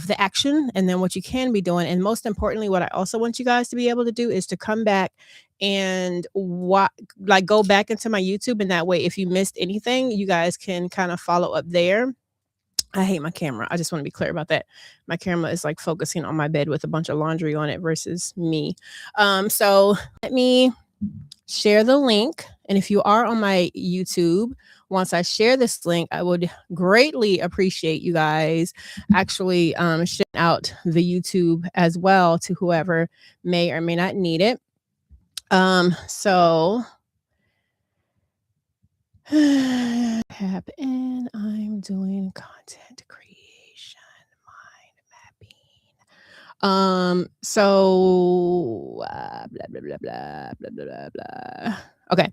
of the action and then what you can be doing. And most importantly, what I also want you guys to be able to do is to come back and like go back into my YouTube. And that way, if you missed anything, you guys can kind of follow up there. I hate my camera. I just want to be clear about that. My camera is like focusing on my bed with a bunch of laundry on it versus me. So let me share the link. And if you are on my YouTube, once I share this link, I would greatly appreciate you guys actually sharing out the YouTube as well to whoever may or may not need it. So tap in. I'm doing content creation, mind mapping. So blah blah blah blah blah blah blah. Okay.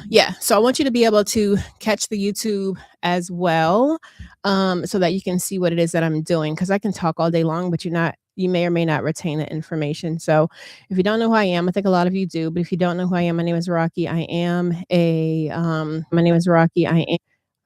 Yeah. So I want you to be able to catch the YouTube as well, so that you can see what it is that I'm doing. Because I can talk all day long, but you may or may not retain the information. So if you don't know who I am, I think a lot of you do, but if you don't know who I am, my name is Rocky.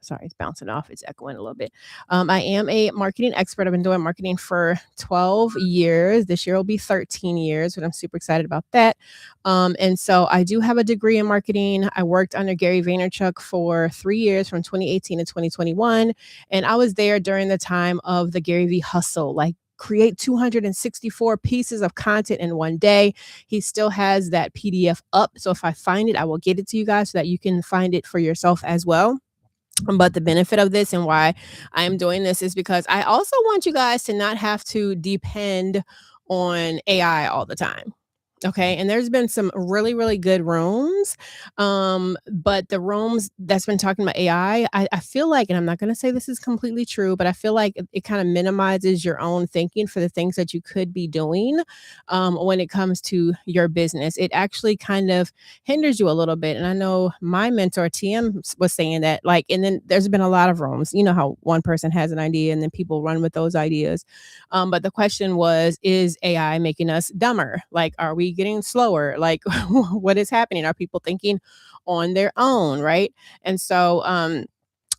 Sorry, it's bouncing off. It's echoing a little bit. I am a marketing expert. I've been doing marketing for 12 years. This year will be 13 years, but I'm super excited about that. And so I do have a degree in marketing. I worked under Gary Vaynerchuk for 3 years from 2018 to 2021. And I was there during the time of the Gary V hustle, like create 264 pieces of content in one day. He still has that PDF up. So if I find it, I will get it to you guys so that you can find it for yourself as well. But the benefit of this and why I am doing this is because I also want you guys to not have to depend on AI all the time. Okay. And there's been some really, really good rooms. But the rooms that's been talking about AI, I feel like, and I'm not going to say this is completely true, but I feel like it kind of minimizes your own thinking for the things that you could be doing when it comes to your business. It actually kind of hinders you a little bit. And I know my mentor, TM, was saying that, like, and then there's been a lot of rooms, you know, how one person has an idea and then people run with those ideas. But the question was, is AI making us dumber? Like, are we getting slower? Like, what is happening? Are people thinking on their own? Right. And so,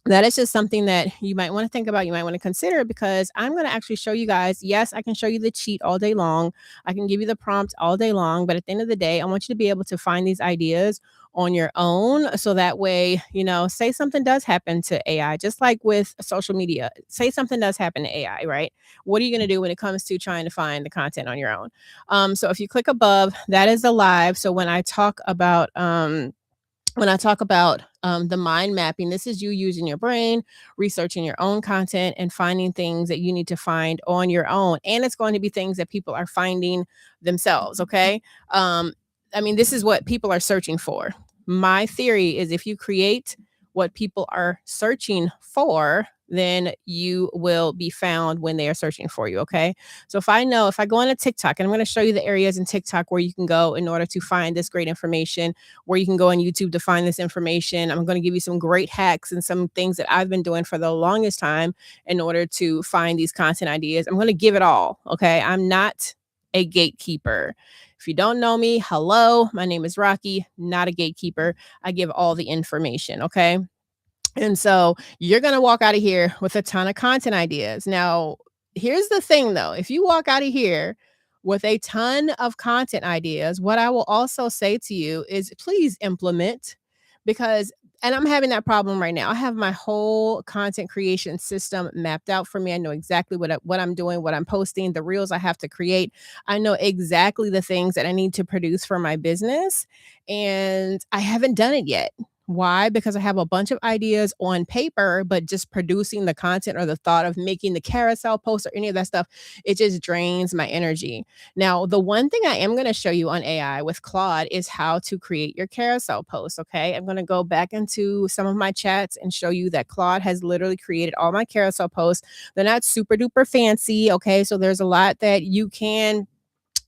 that is just something that you might want to think about. You might want to consider, because I'm going to actually show you guys. Yes, I can show you the cheat all day long. I can give you the prompt all day long. But at the end of the day, I want you to be able to find these ideas on your own. So that way, you know, say something does happen to AI, just like with social media, say something does happen to AI, right? What are you going to do when it comes to trying to find the content on your own? So if you click above, that is the live. So when I talk about, the mind mapping, this is you using your brain, researching your own content, and finding things that you need to find on your own. And it's going to be things that people are finding themselves. Okay. I mean, this is what people are searching for. My theory is if you create what people are searching for, then you will be found when they are searching for you. Okay. So if I go on a TikTok, and I'm going to show you the areas in TikTok where you can go in order to find this great information, where you can go on YouTube to find this information. I'm going to give you some great hacks and some things that I've been doing for the longest time in order to find these content ideas. I'm going to give it all. Okay. I'm not a gatekeeper. If you don't know me, hello, my name is Rocky, not a gatekeeper. I give all the information. Okay. And so you're going to walk out of here with a ton of content ideas. Now, here's the thing though. If you walk out of here with a ton of content ideas, what I will also say to you is please implement, because, and I'm having that problem right now. I have my whole content creation system mapped out for me. I know exactly what I'm doing, what I'm posting, the reels I have to create. I know exactly the things that I need to produce for my business, and I haven't done it yet. Why? Because I have a bunch of ideas on paper, but just producing the content or the thought of making the carousel post or any of that stuff, it just drains my energy. Now, the one thing I am going to show you on AI with Claude is how to create your carousel post. Okay. I'm going to go back into some of my chats and show you that Claude has literally created all my carousel posts. They're not super duper fancy. Okay. So there's a lot that you can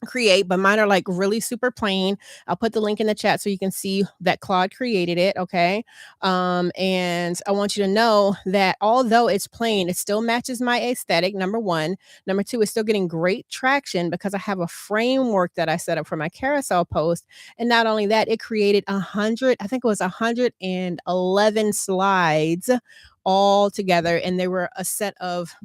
create, but mine are like really super plain. I'll put the link in the chat so you can see that Claude created it. Okay. And I want you to know that although it's plain, it still matches my aesthetic. Number one. Number two, it's still getting great traction because I have a framework that I set up for my carousel post. And not only that, it created 111 slides all together. And they were a set of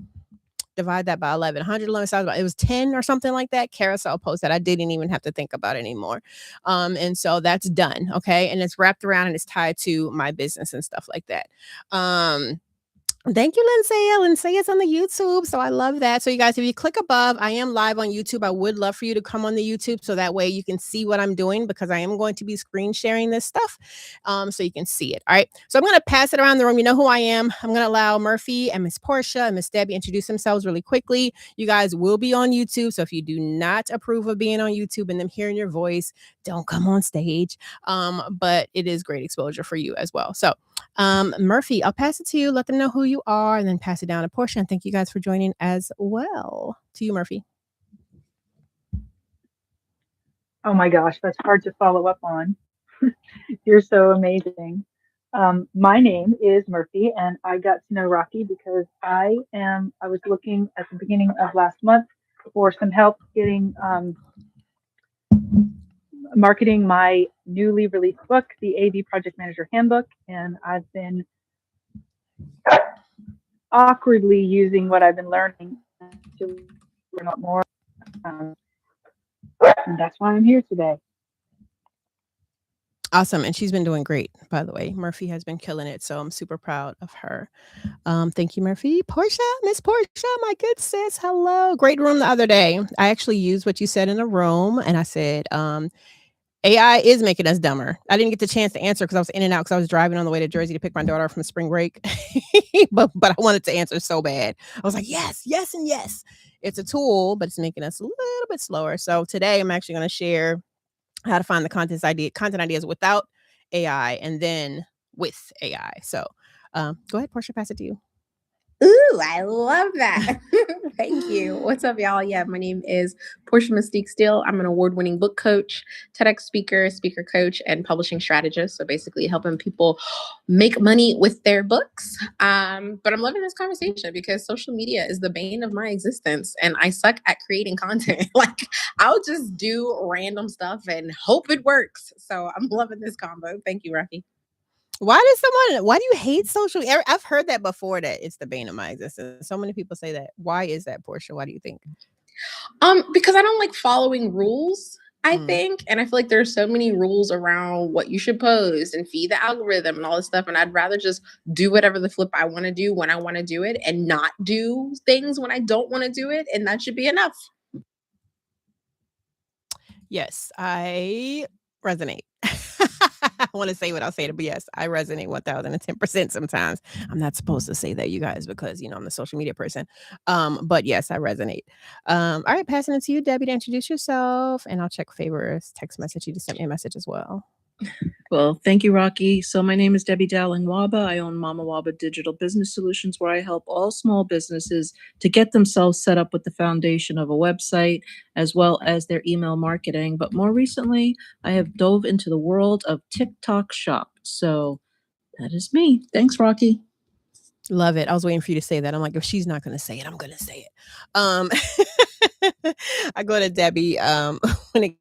divide that by 11. 111 subs, it was 10 or something like that. Carousel post that I didn't even have to think about anymore. And so that's done. Okay. And it's wrapped around and it's tied to my business and stuff like that. Thank you, Lindsay. Lindsay is on the YouTube, so I love that. So you guys, if you click above, I am live on YouTube. I would love for you to come on the YouTube so that way you can see what I'm doing, because I am going to be screen sharing this stuff, so you can see it. All right. So I'm going to pass it around the room. You know who I am. I'm going to allow Murphy and Miss Portia and Miss Debbie introduce themselves really quickly. You guys will be on YouTube, so if you do not approve of being on YouTube and them hearing your voice, don't come on stage. But it is great exposure for you as well. So Murphy, I'll pass it to you. Let them know who you are and then pass it down to Portia. And thank you guys for joining as well. To you, Murphy. Oh my gosh, that's hard to follow up on. You're so amazing. My name is Murphy, and I got to know Rocky because I was looking at the beginning of last month for some help getting marketing my newly released book, the AV Project Manager Handbook, and I've been awkwardly using what I've been learning to learn out more. And that's why I'm here today. Awesome. And she's been doing great, by the way. Murphy has been killing it. So I'm super proud of her. Thank you, Murphy. Portia, Miss Portia, my good sis. Hello. Great room the other day. I actually used what you said in the room, and I said, AI is making us dumber. I didn't get the chance to answer because I was in and out because I was driving on the way to Jersey to pick my daughter up from spring break. but I wanted to answer so bad. I was like, yes, yes, and yes. It's a tool, but it's making us a little bit slower. So today I'm actually going to share how to find the content ideas without AI and then with AI. So go ahead, Portia, pass it to you. Ooh, I love that. Thank you. What's up, y'all? Yeah, my name is Portia Mystique Steele. I'm an award-winning book coach, TEDx speaker, speaker coach, and publishing strategist. So basically helping people make money with their books. But I'm loving this conversation because social media is the bane of my existence and I suck at creating content. Like I'll just do random stuff and hope it works. So I'm loving this combo. Thank you, Rocky. Why do you hate social media? I've heard that before, that it's the bane of my existence. So many people say that. Why is that, Portia? Why do you think? Because I don't like following rules, I think. And I feel like there's so many rules around what you should post and feed the algorithm and all this stuff. And I'd rather just do whatever the flip I want to do when I want to do it and not do things when I don't want to do it. And that should be enough. Yes, I resonate. I want to say what I'll say to, but yes, I resonate 1010% sometimes. I'm not supposed to say that, you guys, because, I'm the social media person. But yes, I resonate. All right, passing it to you, Debbie, to introduce yourself, and I'll check Favor's text message. You just sent me a message as well. Well, thank you, Rocky. So my name is Debbie Dowling Waba. I own Mama Waba Digital Business Solutions, where I help all small businesses to get themselves set up with the foundation of a website, as well as their email marketing. But more recently, I have dove into the world of TikTok Shop. So that is me. Thanks, Rocky. Love it. I was waiting for you to say that. I'm like, if she's not going to say it, I'm going to say it. I go to Debbie when it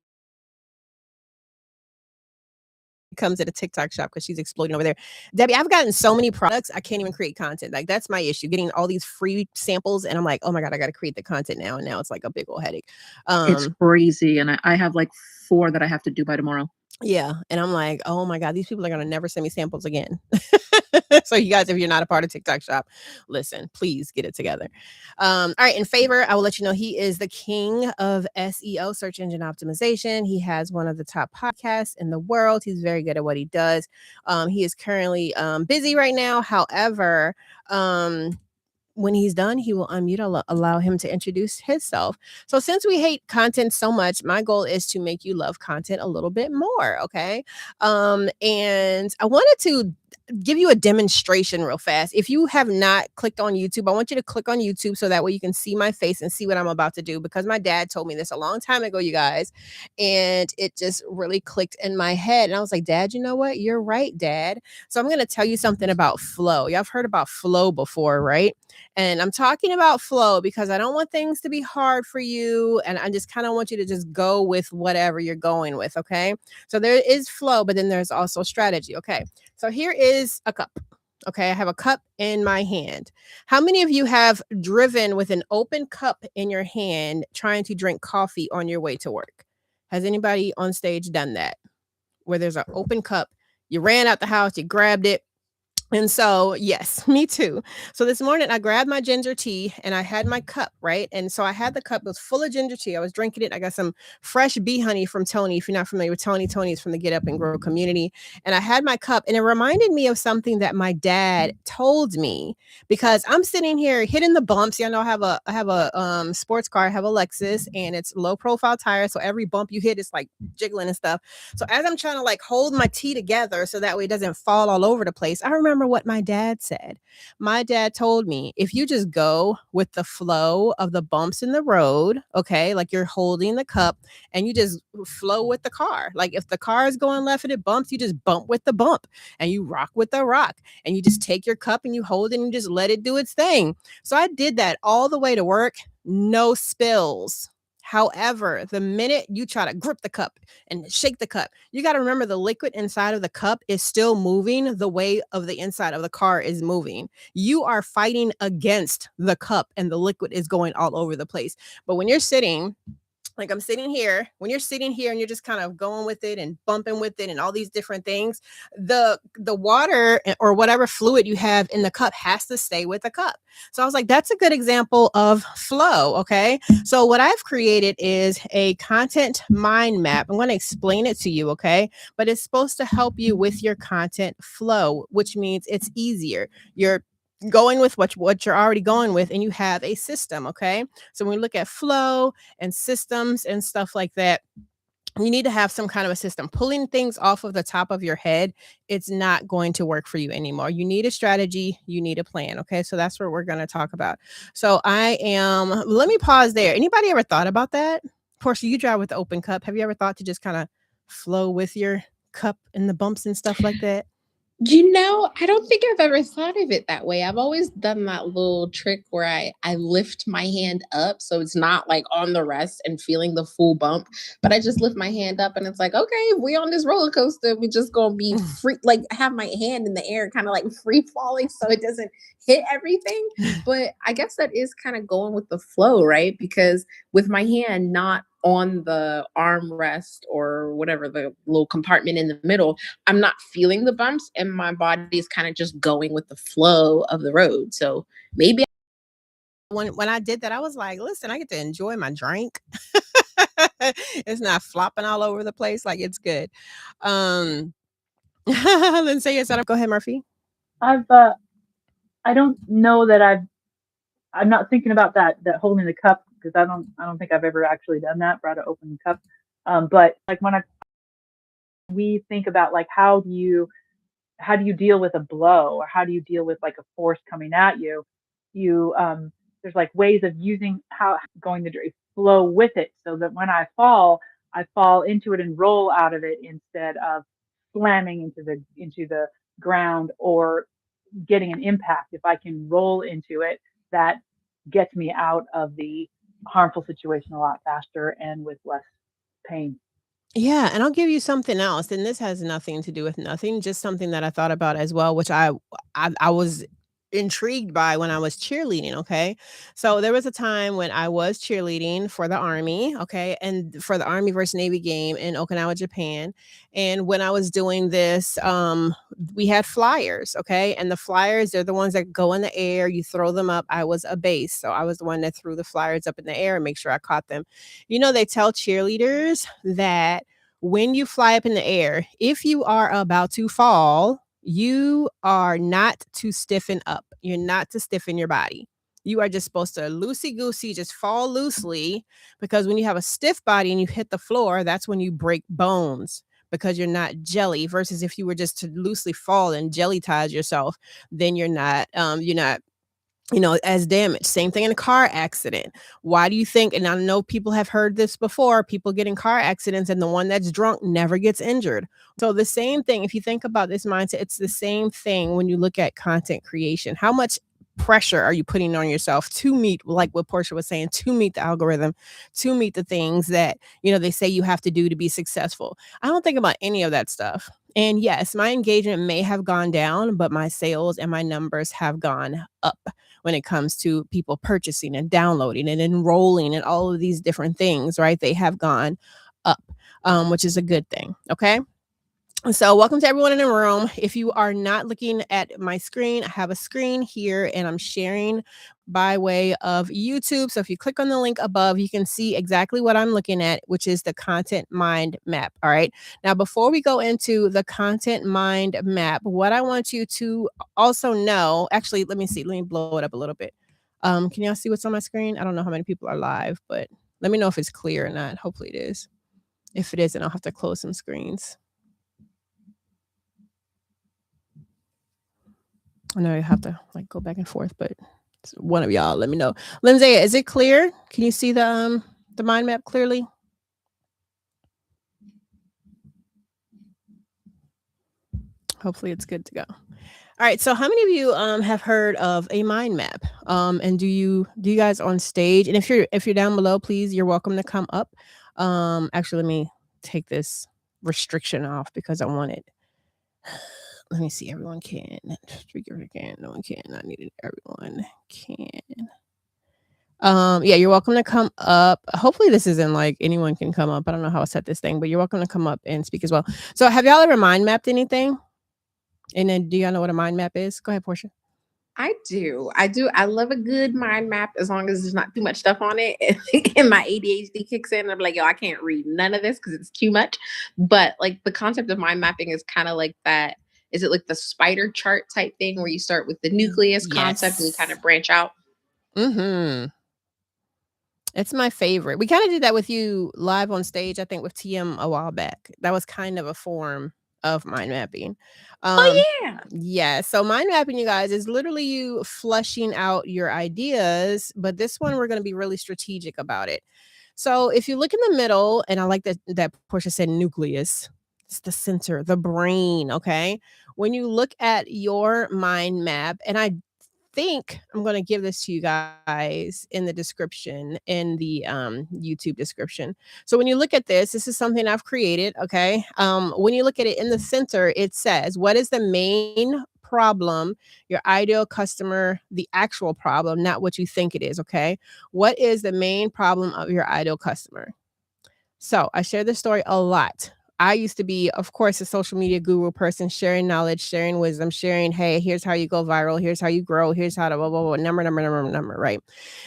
comes to the TikTok shop because she's exploding over there. Debbie, I've gotten so many products, I can't even create content. Like, that's my issue, getting all these free samples. And I'm like, oh my God, I got to create the content now. And now it's like a big old headache. It's crazy. And I have like 4 that I have to do by tomorrow. Yeah. And I'm like, oh my God, these people are going to never send me samples again. So you guys, if you're not a part of TikTok Shop, listen, please get it together. All right. In Favor, I will let you know he is the king of SEO, search engine optimization. He has one of the top podcasts in the world. He's very good at what he does. He is currently busy right now. However, when he's done, he will unmute, allow him to introduce himself. So since we hate content so much, my goal is to make you love content a little bit more. Okay. And I wanted to give you a demonstration real fast. If you have not clicked on YouTube, I want you to click on YouTube so that way you can see my face and see what I'm about to do, because my dad told me this a long time ago, you guys, and it just really clicked in my head. And I was like, Dad, you know what? You're right, Dad. So I'm going to tell you something about flow. Y'all have heard about flow before, right? And I'm talking about flow because I don't want things to be hard for you. And I just kind of want you to just go with whatever you're going with. Okay. So there is flow, but then there's also strategy. Okay. So here is a cup. Okay, I have a cup in my hand. How many of you have driven with an open cup in your hand trying to drink coffee on your way to work? Has anybody on stage done that? Where there's an open cup, you ran out the house, you grabbed it, and so, yes, me too. So this morning I grabbed my ginger tea and I had my cup, right? And so I had the cup, it was full of ginger tea. I was drinking it. I got some fresh bee honey from Tony. If you're not familiar with Tony, Tony is from the Get Up and Grow community. And I had my cup and it reminded me of something that my dad told me because I'm sitting here hitting the bumps. You know, I have a sports car, I have a Lexus and it's low profile tire. So every bump you hit is like jiggling and stuff. So as I'm trying to like hold my tea together so that way it doesn't fall all over the place, I remember what my dad said. My dad told me if you just go with the flow of the bumps in the road, okay, like you're holding the cup and you just flow with the car. Like if the car is going left and it bumps, you just bump with the bump and you rock with the rock and you just take your cup and you hold it and you just let it do its thing. So I did that all the way to work, no spills. However, the minute you try to grip the cup and shake the cup, you got to remember the liquid inside of the cup is still moving the way of the inside of the car is moving. You are fighting against the cup and the liquid is going all over the place. But when you're sitting, like I'm sitting here, when you're sitting here and you're just kind of going with it and bumping with it and all these different things, the water or whatever fluid you have in the cup has to stay with the cup. So I was like, that's a good example of flow. Okay. So what I've created is a content mind map. I'm going to explain it to you. Okay. But it's supposed to help you with your content flow, which means it's easier. You're going with what you're already going with and you have a system. Okay. So when we look at flow and systems and stuff like that, you need to have some kind of a system. Pulling things off of the top of your head, it's not going to work for you anymore. You need a strategy, you need a plan. Okay. So that's what we're going to talk about. So let me pause there. Anybody ever thought about that? Portia, you drive with the open cup. Have you ever thought to just kind of flow with your cup and the bumps and stuff like that? I don't think I've ever thought of it that way. I've always done that little trick where I lift my hand up so it's not like on the rest and feeling the full bump, but I just lift my hand up and it's like, okay, if we on this roller coaster, we just gonna be free, like have my hand in the air, kind of like free falling so it doesn't hit everything. But I guess that is kind of going with the flow, right? Because with my hand not on the armrest or whatever, the little compartment in the middle, I'm not feeling the bumps and my body is kind of just going with the flow of the road. So maybe When I did that, I was like, listen, I get to enjoy my drink. It's not flopping all over the place. Like it's good. Let's say it's up. Go ahead, Murphy. I don't know that I'm not thinking about that holding the cup because I don't think I've ever actually done that, brought an open cup. But like we think about like how do you deal with a blow or how do you deal with like a force coming at you? There's like ways of using how going to flow with it so that when I fall into it and roll out of it instead of slamming into the ground or getting an impact. If I can roll into it, that gets me out of the harmful situation a lot faster and with less pain. Yeah, and I'll give you something else, and this has nothing to do with nothing, just something that I thought about as well, which I was intrigued by when I was cheerleading, okay? So there was a time when I was cheerleading for the Army, okay? And for the Army versus Navy game in Okinawa, Japan. And when I was doing this, we had flyers, okay? And the flyers, they're the ones that go in the air, you throw them up. I was a base, so I was the one that threw the flyers up in the air and make sure I caught them. You know, they tell cheerleaders that when you fly up in the air, if you are about to fall, you are not to stiffen up. You're not to stiffen your body. You are just supposed to loosey goosey, just fall loosely because when you have a stiff body and you hit the floor, that's when you break bones because you're not jelly. Versus if you were just to loosely fall and jelly ties yourself, then you're not as damaged. Same thing in a car accident. Why do you think, and I know people have heard this before, people get in car accidents and the one that's drunk never gets injured. So the same thing, if you think about this mindset, it's the same thing when you look at content creation. How much pressure are you putting on yourself to meet, like what Portia was saying, to meet the algorithm, to meet the things that, they say you have to do to be successful? I don't think about any of that stuff. And yes, my engagement may have gone down, but my sales and my numbers have gone up when it comes to people purchasing and downloading and enrolling and all of these different things, right? They have gone up, which is a good thing. Okay. So welcome to everyone in the room. If you are not looking at my screen, I have a screen here and I'm sharing by way of YouTube. So if you click on the link above, you can see exactly what I'm looking at, which is the content mind map. All right. Now, before we go into the content mind map, what I want you to also know, actually, let me blow it up a little bit. Can y'all see what's on my screen? I don't know how many people are live, but let me know if it's clear or not. Hopefully it is. If it isn't, I'll have to close some screens. I know you have to go back and forth, but one of y'all let me know. Lindsay, is it clear? Can you see the mind map clearly? Hopefully it's good to go. All right. So how many of you have heard of a mind map? And do you guys on stage? And if you're down below, please, you're welcome to come up. Actually, let me take this restriction off because I want it. Let me see. Everyone can. Speaker can. No one can. I needed everyone can. Yeah, you're welcome to come up. Hopefully this isn't anyone can come up. I don't know how I set this thing, but you're welcome to come up and speak as well. So have y'all ever mind mapped anything? And then do y'all know what a mind map is? Go ahead, Portia. I do. I love a good mind map as long as there's not too much stuff on it. And my ADHD kicks in and I'm like, yo, I can't read none of this because it's too much. But the concept of mind mapping is kind of like that. Is it like the spider chart type thing where you start with the nucleus concept and you kind of branch out? Mm-hmm. It's my favorite. We kind of did that with you live on stage, I think with TM a while back. That was kind of a form of mind mapping. Yeah. So mind mapping, you guys, is literally you flushing out your ideas, but this one we're going to be really strategic about it. So if you look in the middle, and I like that Portia said nucleus, it's the center, the brain. Okay. When you look at your mind map, and I think I'm going to give this to you guys in the description, in the YouTube description. So when you look at this is something I've created. Okay. When you look at it in the center, it says, what is the main problem, your ideal customer, the actual problem, not what you think it is. Okay. What is the main problem of your ideal customer? So I share this story a lot. I used to be, of course, a social media guru person, sharing knowledge, sharing wisdom, sharing, hey, here's how you go viral. Here's how you grow. Here's how to blah, blah, blah, number, right?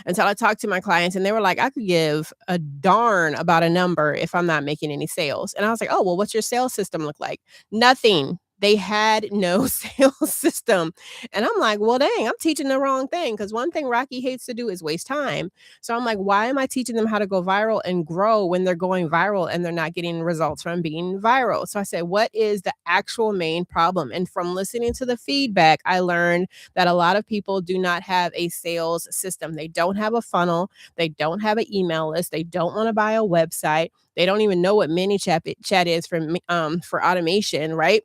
Until I talked to my clients and they were like, I could give a darn about a number if I'm not making any sales. And I was like, oh, well, what's your sales system look like? Nothing. They had no sales system. And I'm like, well, dang, I'm teaching the wrong thing. Because one thing Rocky hates to do is waste time. So I'm like, why am I teaching them how to go viral and grow when they're going viral and they're not getting results from being viral? So I said, what is the actual main problem? And from listening to the feedback, I learned that a lot of people do not have a sales system. They don't have a funnel. They don't have an email list. They don't want to buy a website. They don't even know what ManyChat is for automation, right?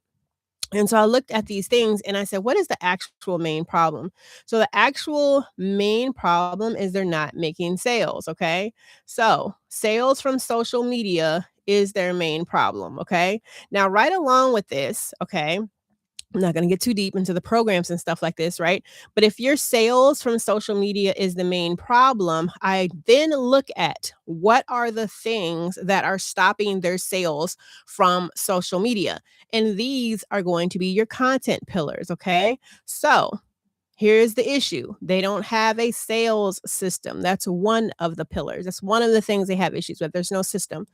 And so I looked at these things and I said, what is the actual main problem? So the actual main problem is they're not making sales. Okay. So sales from social media is their main problem. Okay. Now, right along with this, okay, I'm not going to get too deep into the programs and stuff like this, right? But if your sales from social media is the main problem, I then look at what are the things that are stopping their sales from social media. And these are going to be your content pillars, okay? So here's the issue. They don't have a sales system. That's one of the pillars. That's one of the things they have issues with. There's no system.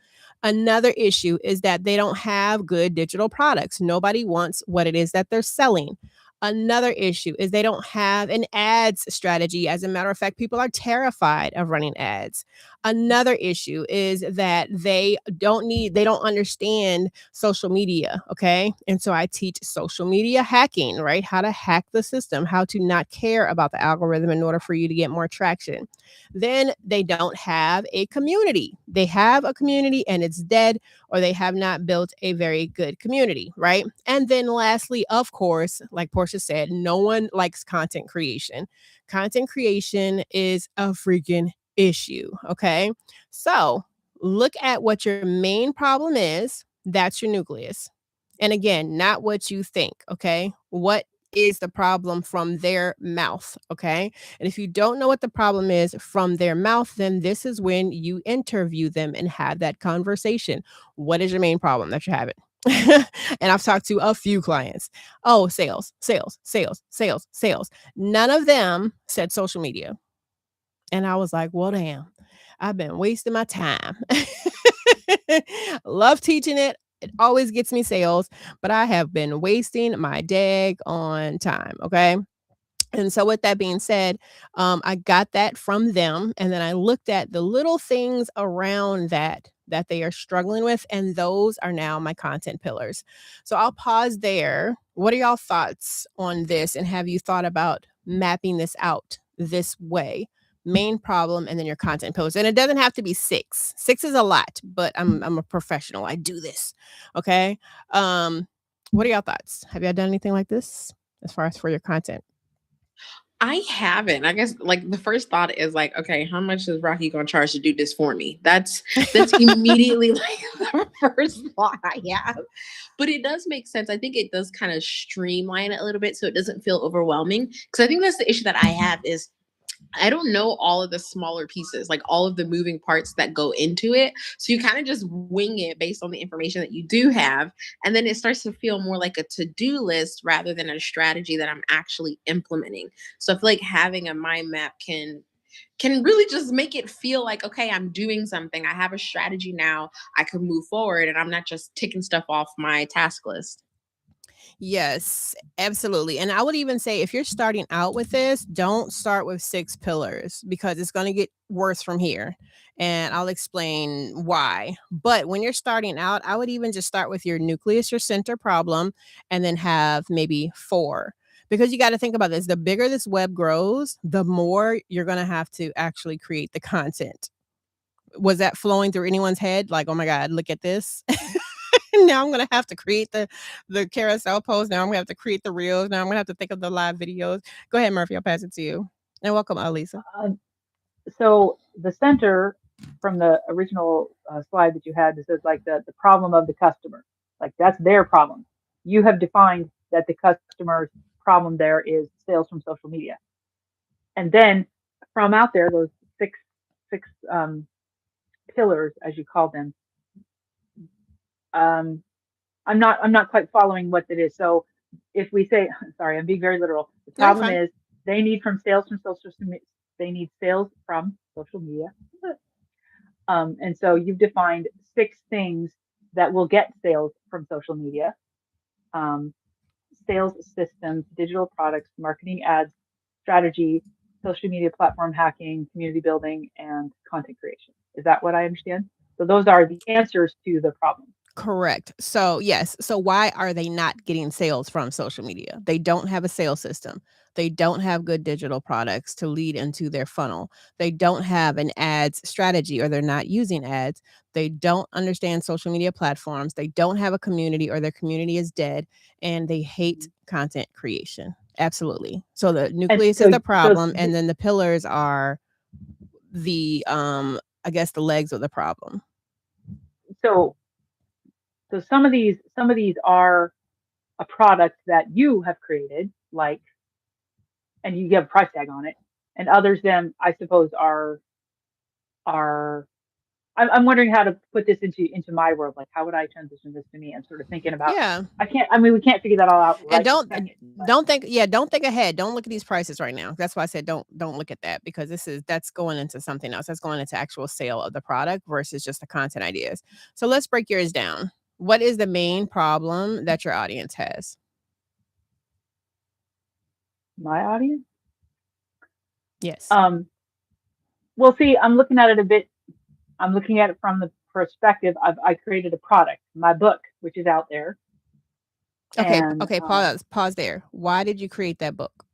Another issue is that they don't have good digital products. Nobody wants what it is that they're selling. Another issue is they don't have an ads strategy. As a matter of fact, people are terrified of running ads. Another issue is that they don't understand social media. Okay. And so I teach social media hacking, right? How to hack the system, how to not care about the algorithm in order for you to get more traction. Then they don't have a community. They have a community and it's dead, or they have not built a very good community, right? And then lastly, of course, like Portia said, no one likes content creation. Content creation is a freaking issue, okay? So look at what your main problem is. That's your nucleus. And again, not what you think, okay? What is the problem from their mouth, okay? And if you don't know what the problem is from their mouth, then this is when you interview them and have that conversation. What is your main problem that you're having? And I've talked to a few clients. Oh, sales, sales, sales, sales, sales. None of them said social media. And I was like, well, damn, I've been wasting my time. Love teaching it. It always gets me sales, but I have been wasting my dag on time. Okay. And so, with that being said, I got that from them. And then I looked at the little things around that they are struggling with. And those are now my content pillars. So, I'll pause there. What are y'all thoughts on this? And have you thought about mapping this out this way? Main problem and then your content pillars. And it doesn't have to be 6. 6 is a lot, but I'm a professional. I do this. Okay. What are y'all thoughts? Have y'all done anything like this as far as for your content? I haven't. I guess like the first thought is like, okay, how much is Rocky gonna charge to do this for me? That's immediately like the first thought I have. But it does make sense. I think it does kind of streamline it a little bit so it doesn't feel overwhelming. Because I think that's the issue that I have is I don't know all of the smaller pieces, like all of the moving parts that go into it. So you kind of just wing it based on the information that you do have. And then it starts to feel more like a to-do list rather than a strategy that I'm actually implementing. So I feel like having a mind map can really just make it feel like, okay, I'm doing something. I have a strategy now. I can move forward and I'm not just ticking stuff off my task list. Yes, absolutely. And I would even say if you're starting out with this, don't start with 6 pillars because it's going to get worse from here. And I'll explain why. But when you're starting out, I would even just start with your nucleus, your center problem, and then have maybe 4. Because you got to think about this. The bigger this web grows, the more you're going to have to actually create the content. Was that flowing through anyone's head? Like, oh my God, look at this. Now I'm gonna have to create the carousel post. Now I'm gonna have to create the reels. Now I'm gonna have to think of the live videos. Go ahead, Murphy. I'll pass it to you. And welcome, Alisa. So the center from the original slide that you had, this is like the problem of the customer. Like that's their problem. You have defined that the customer's problem there is sales from social media. And then from out there, those six pillars, as you call them, um, I'm not quite following what it is. So if we say, sorry, I'm being very literal. The No, you're problem fine. is they need they need sales from social media. And so you've defined 6 things that will get sales from social media. Um, Sales systems, digital products, marketing ads, strategy, social media platform hacking, community building, and content creation. Is that what I understand? So those are the answers to the problem. Correct. So, yes. So, why are they not getting sales from social media? They don't have a sales system. They don't have good digital products to lead into their funnel. They don't have an ads strategy or they're not using ads. They don't understand social media platforms. They don't have a community or their community is dead and they hate content creation. Absolutely. So, the And nucleus is so, the problem and then the pillars are the I guess the legs of the problem. so, so some of these are a product that you have created, like, and you have a price tag on it, and others then I suppose are I'm wondering how to put this into my world. Like, how would I transition this to me? I'm sort of thinking about. Yeah. I can't. I mean, we can't figure that all out And right this second. But don't think ahead. Don't look at these prices right now. That's why I said don't look at that because that's going into something else. That's going into actual sale of the product versus just the content ideas. So let's break yours down. What is the main problem that your audience has? my audience. Yes. Well, see, I'm looking at it a bit. I'm looking at it from the perspective of I created a product, my book, which is out there, Okay, and okay, pause there. Why did you create that book?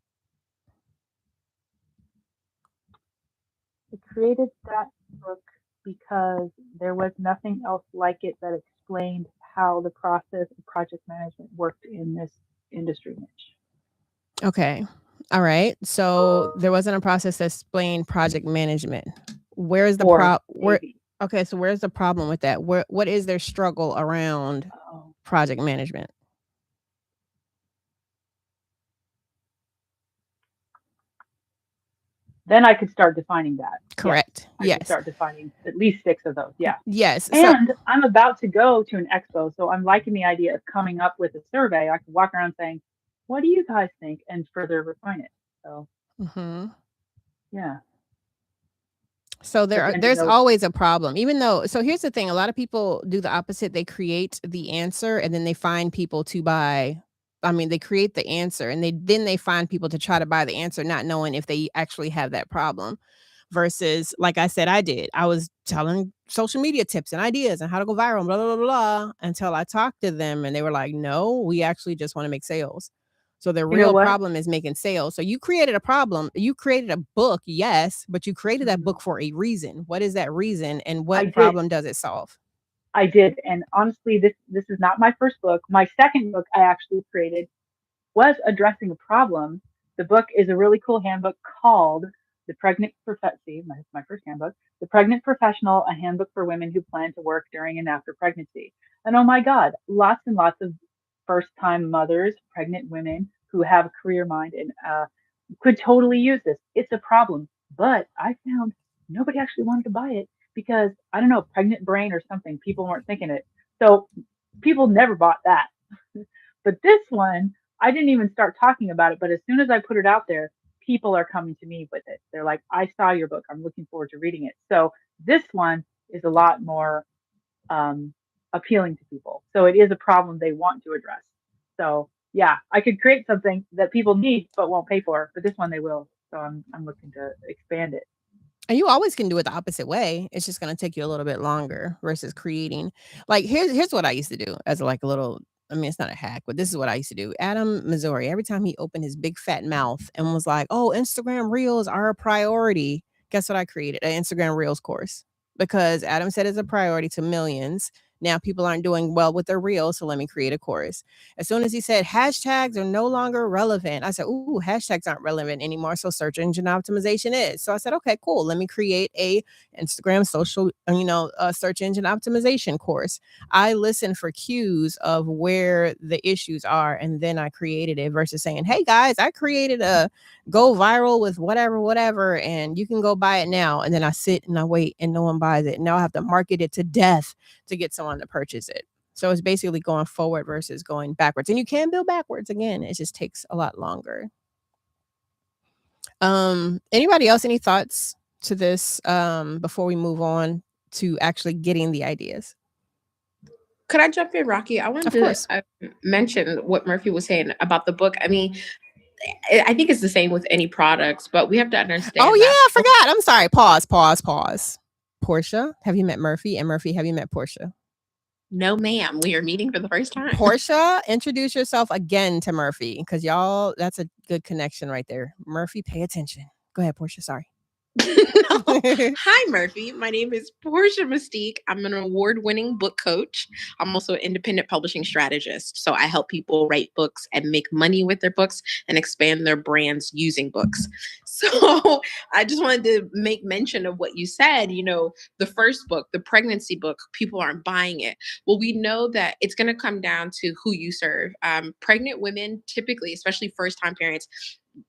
I created that book because there was nothing else like it that explained how the process of project management worked in this industry niche. Okay. All right. So there wasn't a process that explained project management. Where's the Or where maybe. okay, so where's the problem with that? What is their struggle around Oh. project management? Then I could start defining that. Yes. Correct. I could Yes. start defining at least 6 of those. Yeah. Yes. So And I'm about to go to an expo, so I'm liking the idea of coming up with a survey. I could walk around saying, "What do you guys think?" and further refine it. So, mhm. yeah. So But then to there's go, always a problem. Even though so here's the thing, a lot of people do the opposite. They create the answer and then they find people to buy. I mean, they create the answer and they find people to try to buy the answer, not knowing if they actually have that problem. Versus, like I said, I did. I was telling social media tips and ideas and how to go viral, blah, blah, blah, blah, until I talked to them and they were like, no, we actually just want to make sales. So the you know real what? problem is making sales. So you created a problem. You created a book, yes, but you created that Mhm. book for a reason. What is that reason and I what did. problem does it solve? I did. And honestly, this is not my first book. My second book I actually created was addressing a problem. The book is a really cool handbook called The Pregnant Professional, my first handbook, The Pregnant Professional, a handbook for women who plan to work during and after pregnancy. And oh my God, lots and lots of first time mothers, pregnant women who have a career mind and could totally use this. It's a problem. But I found nobody actually wanted to buy it because I don't know, pregnant brain or something. People weren't thinking it. So people never bought that. But this one, I didn't even start talking about it. But as soon as I put it out there, people are coming to me with it. They're like, I saw your book. I'm looking forward to reading it. So this one is a lot more um, appealing to people. So it is a problem they want to address. So yeah, I could create something that people need but won't pay for, but this one they will. So I'm looking to expand it. And you always can do it the opposite way. It's just gonna take you a little bit longer versus creating. Like here's what I used to do as like a little. I mean, it's not a hack, but this is what I used to do. Adam Missouri, every time he opened his big fat mouth and was like, "Oh, Instagram Reels are a priority," guess what I created? An Instagram Reels course because Adam said it's a priority to millions. Now people aren't doing well with their reels, so let me create a course. As soon as he said hashtags are no longer relevant, I said, "Ooh, hashtags aren't relevant anymore, so search engine optimization is." So I said, "Okay, cool. Let me create a Instagram social, search engine optimization course." I listen for cues of where the issues are, and then I created it versus saying, "Hey guys, I created a go viral with whatever, whatever, and you can go buy it now." And then I sit and I wait, and no one buys it. Now I have to market it to death to get someone to purchase it. So it's basically going forward versus going backwards. And you can build backwards again. It just takes a lot longer. Anybody else any thoughts to this before we move on to actually getting the ideas? Could I jump in, Rocky? I wanted Of course. to mention what Murphy was saying about the book. I mean, I think it's the same with any products, but we have to understand Oh that. yeah, I forgot. I'm sorry. Pause. Portia, have you met Murphy? And Murphy, have you met Portia? No, ma'am. We are meeting for the first time. Portia, introduce yourself again to Murphy because y'all, that's a good connection right there. Murphy, pay attention. Go ahead, Portia. Sorry. No. Hi, Murphy. My name is Portia Mystique. I'm an award-winning book coach. I'm also an independent publishing strategist. So I help people write books and make money with their books and expand their brands using books. So I just wanted to make mention of what you said. You know, the first book, the pregnancy book, people aren't buying it. Well, we know that it's going to come down to who you serve. Pregnant women, typically, especially first-time parents,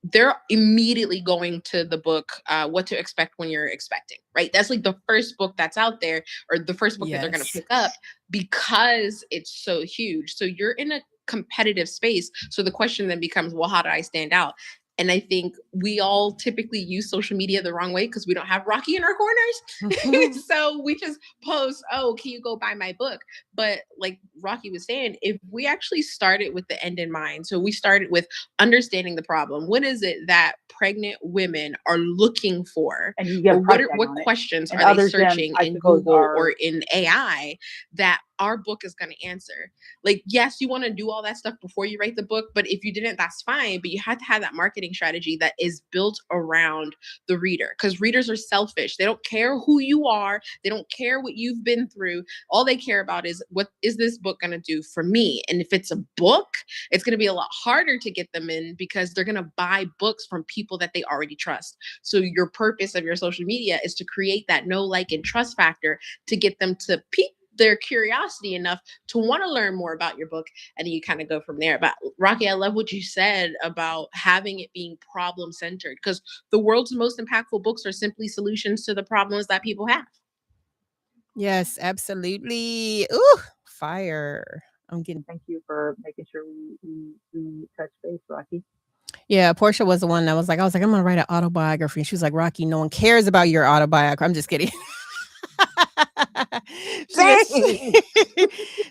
they're immediately going to the book, What to Expect When You're Expecting, right? That's like the first book that's out there, or the first book that they're going to pick up because it's so huge. So you're in a competitive space. So the question then becomes, well, how do I stand out? And I think we all typically use social media the wrong way because we don't have Rocky in our corners. So we just post, oh, can you go buy my book? But like Rocky was saying, if we actually started with the end in mind, so we started with understanding the problem. What is it that pregnant women are looking for? And you get Or a price what tag on it. questions And are they others then, searching I in suppose, Google are or in AI that our book is going to answer. Like, yes, you want to do all that stuff before you write the book, but if you didn't, that's fine. But you have to have that marketing strategy that is built around the reader, because readers are selfish. They don't care who you are. They don't care what you've been through. All they care about is, what is this book going to do for me? And if it's a book, it's going to be a lot harder to get them in, because they're going to buy books from people that they already trust. So your purpose of your social media is to create that know, like, and trust factor to get them to pique their curiosity enough to want to learn more about your book. And then you kind of go from there. But Rocky, I love what you said about having it being problem centered, because the world's most impactful books are simply solutions to the problems that people have. Yes, absolutely. Ooh, fire. I'm getting. Thank you for making sure we touch base, Rocky. Yeah, Portia was the one that was like, I was like, I'm gonna write an autobiography. And she was like, Rocky, no one cares about your autobiography. I'm just kidding. she, didn't,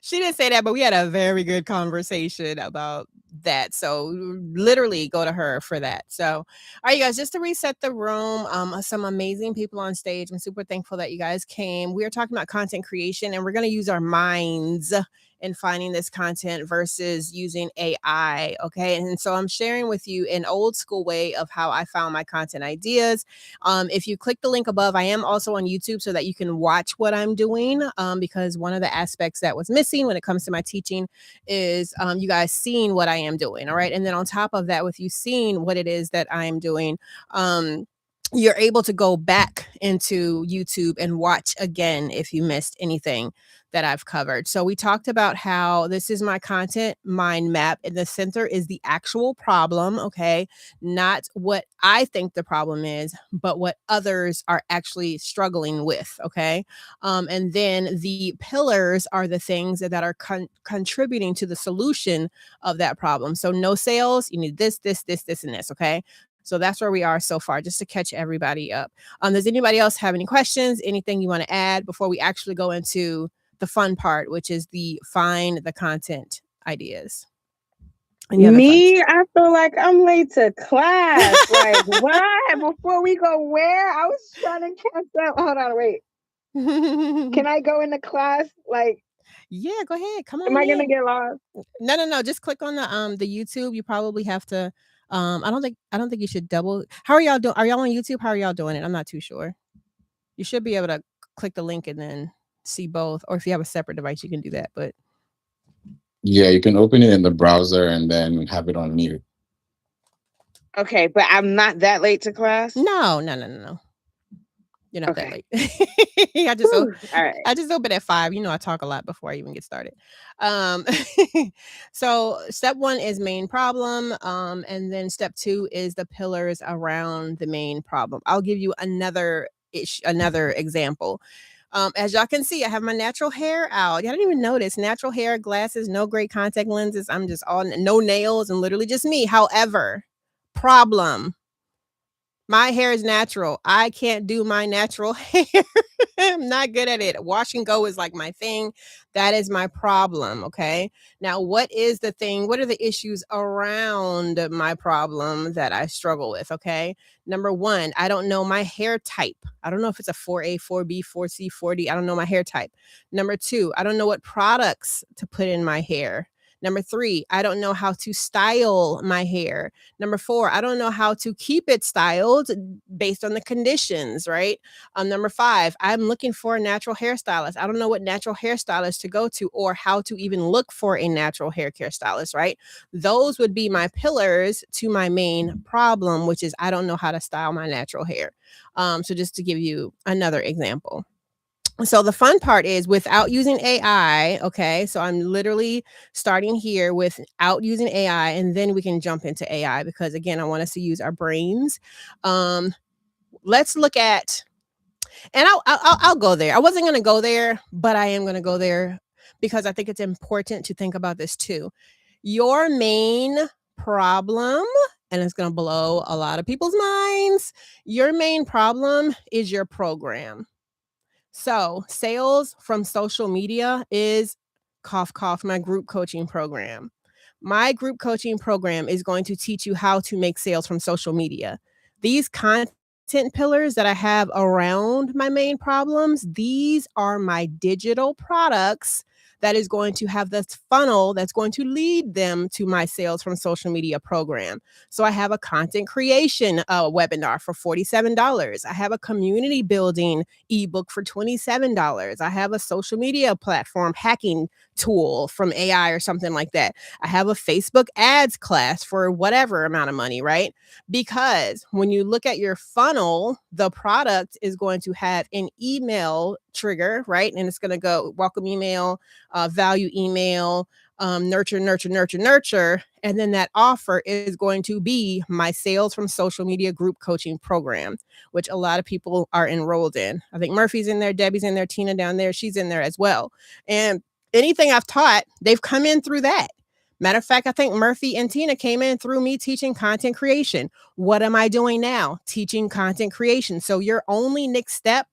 she didn't say that, but we had a very good conversation about that. So literally go to her for that. So all right, you guys, just to reset the room, some amazing people on stage. I'm super thankful that you guys came. We are talking about content creation, and we're going to use our minds in finding this content versus using AI. Okay. And so I'm sharing with you an old school way of how I found my content ideas. If you click the link above, I am also on YouTube so that you can watch what I'm doing, because one of the aspects that was missing when it comes to my teaching is you guys seeing what I am doing. All right. And then on top of that, with you seeing what it is that I am doing, you're able to go back into YouTube and watch again if you missed anything that I've covered. So we talked about how this is my content mind map. In the center is the actual problem, okay? Not what I think the problem is, but what others are actually struggling with, okay? And then the pillars are the things that are contributing to the solution of that problem. So no sales, you need this, this, this, this, and this, okay? So that's where we are so far, just to catch everybody up. Does anybody else have any questions, anything you want to add before we actually go into the fun part, which is the find the content ideas? Me, I feel like I'm late to class. Like, what? Before we go where? I was trying to catch up. Hold on, wait. Can I go into class? Like, yeah, go ahead. Come on. Am I gonna get lost? No. Just click on the YouTube. You probably have to. I don't think you should double. How are y'all doing? Are y'all on YouTube? How are y'all doing it? I'm not too sure. You should be able to click the link and then see both. Or if you have a separate device, you can do that. But yeah, you can open it in the browser and then have it on mute. Okay, but I'm not that late to class. No. You're not that late. I just open at 5. You know, I talk a lot before I even get started. So step 1 is main problem. And then step 2 is the pillars around the main problem. I'll give you another example. As y'all can see, I have my natural hair out. Y'all didn't even notice. Natural hair, glasses, no great contact lenses. I'm just no nails and literally just me. However, problem. My hair is natural. I can't do my natural hair. I'm not good at it. Wash and go is like my thing. That is my problem. Okay. Now, what is the thing? What are the issues around my problem that I struggle with? Okay. Number 1, I don't know my hair type. I don't know if it's a 4A, 4B, 4C, 4D. I don't know my hair type. Number 2, I don't know what products to put in my hair. Number 3, I don't know how to style my hair. Number 4, I don't know how to keep it styled based on the conditions, right? Number 5, I'm looking for a natural hairstylist. I don't know what natural hairstylist to go to or how to even look for a natural hair care stylist, right? Those would be my pillars to my main problem, which is I don't know how to style my natural hair. So just to give you another example. So the fun part is without using AI, okay? So I'm literally starting here without using AI, and then we can jump into AI because, again, I want us to use our brains. Let's look at, and I'll go there. I wasn't going to go there, but I am going to go there because I think it's important to think about this too. Your main problem, and it's going to blow a lot of people's minds, your main problem is your program. So sales from social media is cough, cough, my group coaching program. My group coaching program is going to teach you how to make sales from social media. These content pillars that I have around my main problems, these are my digital products that is going to have this funnel that's going to lead them to my Sales from Social Media program. So I have a content creation webinar for $47. I have a community building ebook for $27. I have a social media platform hacking tool from AI or something like that. I have a Facebook ads class for whatever amount of money, right? Because when you look at your funnel, the product is going to have an email trigger, right? And it's going to go welcome email, value email, nurture, nurture, nurture, nurture. And then that offer is going to be my Sales from Social Media group coaching program, which a lot of people are enrolled in. I think Murphy's in there, Debbie's in there, Tina down there, she's in there as well. And anything I've taught, they've come in through that. Matter of fact, I think Murphy and Tina came in through me teaching content creation. What am I doing now? Teaching content creation. So your only next step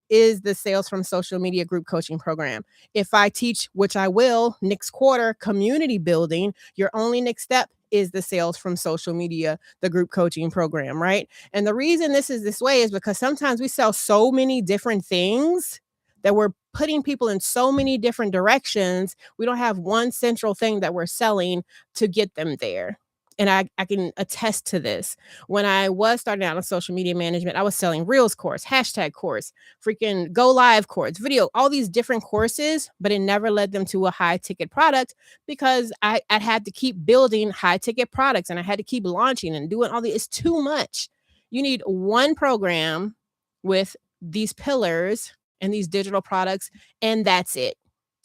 is the Sales from Social Media group coaching program. If I teach, which I will next quarter, community building, your only next step is the Sales from Social Media, the group coaching program, right? And the reason this is this way is because sometimes we sell so many different things that we're putting people in so many different directions. We don't have one central thing that we're selling to get them there. And I can attest to this. When I was starting out on social media management, I was selling Reels course, hashtag course, freaking go live course, video, all these different courses, but it never led them to a high ticket product because I had to keep building high ticket products and I had to keep launching and doing all these. It's too much. You need one program with these pillars and these digital products, and that's it.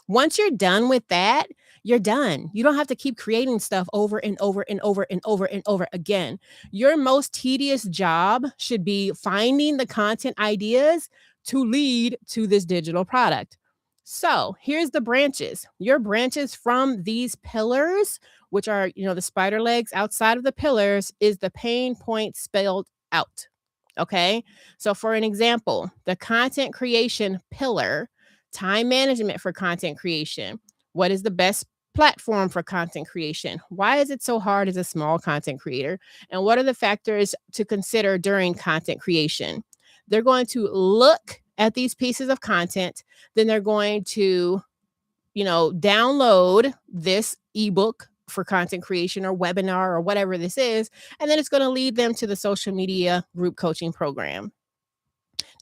Once you're done with that, you're done. You don't have to keep creating stuff over and over and over and over and over again. Your most tedious job should be finding the content ideas to lead to this digital product. So here's the branches. Your branches from these pillars, which are, the spider legs outside of the pillars, is the pain point spelled out. Okay. So for an example, the content creation pillar, time management for content creation. What is the best platform for content creation? Why is it so hard as a small content creator? And what are the factors to consider during content creation? They're going to look at these pieces of content, then they're going to, download this ebook for content creation or webinar or whatever this is, and then it's going to lead them to the social media group coaching program.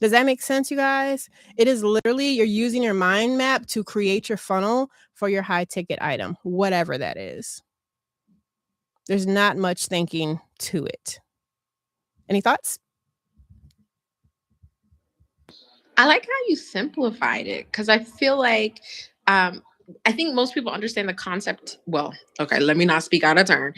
Does that make sense, you guys? It is literally you're using your mind map to create your funnel for your high ticket item, whatever that is. There's not much thinking to it. Any thoughts? I like how you simplified it because I feel like I think most people understand the concept. Well, okay, let me not speak out of turn.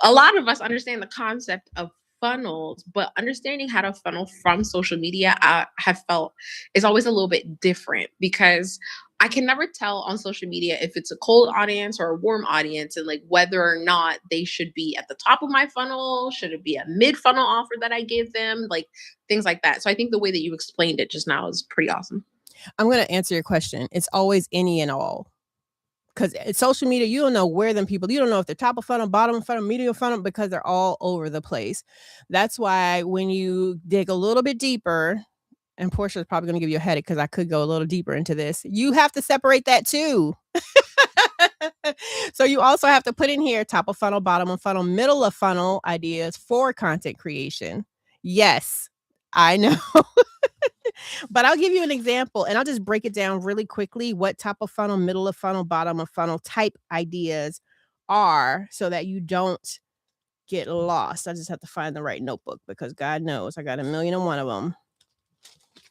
A lot of us understand the concept of funnels, but understanding how to funnel from social media, I have felt is always a little bit different because I can never tell on social media if it's a cold audience or a warm audience and like whether or not they should be at the top of my funnel. Should it be a mid funnel offer that I give them? Like things like that. So I think the way that you explained it just now is pretty awesome. I'm going to answer your question. It's always any and all. Because social media, you don't know where them people, you don't know if they're top of funnel, bottom of funnel, medium funnel, because they're all over the place. That's why when you dig a little bit deeper, and Portia is probably going to give you a headache because I could go a little deeper into this, you have to separate that too. So you also have to put in here top of funnel, bottom of funnel, middle of funnel ideas for content creation. Yes, I know. But I'll give you an example and I'll just break it down really quickly what top of funnel, middle of funnel, bottom of funnel type ideas are so that you don't get lost. I just have to find the right notebook because God knows I got 1,000,001 of them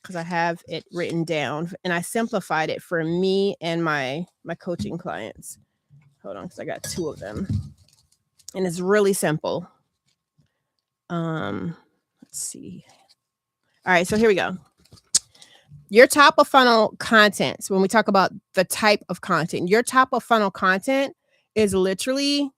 because I have it written down and I simplified it for me and my coaching clients. Hold on, because I got 2 of them and it's really simple. Let's see. All right, so here we go. Your top of funnel content, so when we talk about the type of content, your top of funnel content is literally,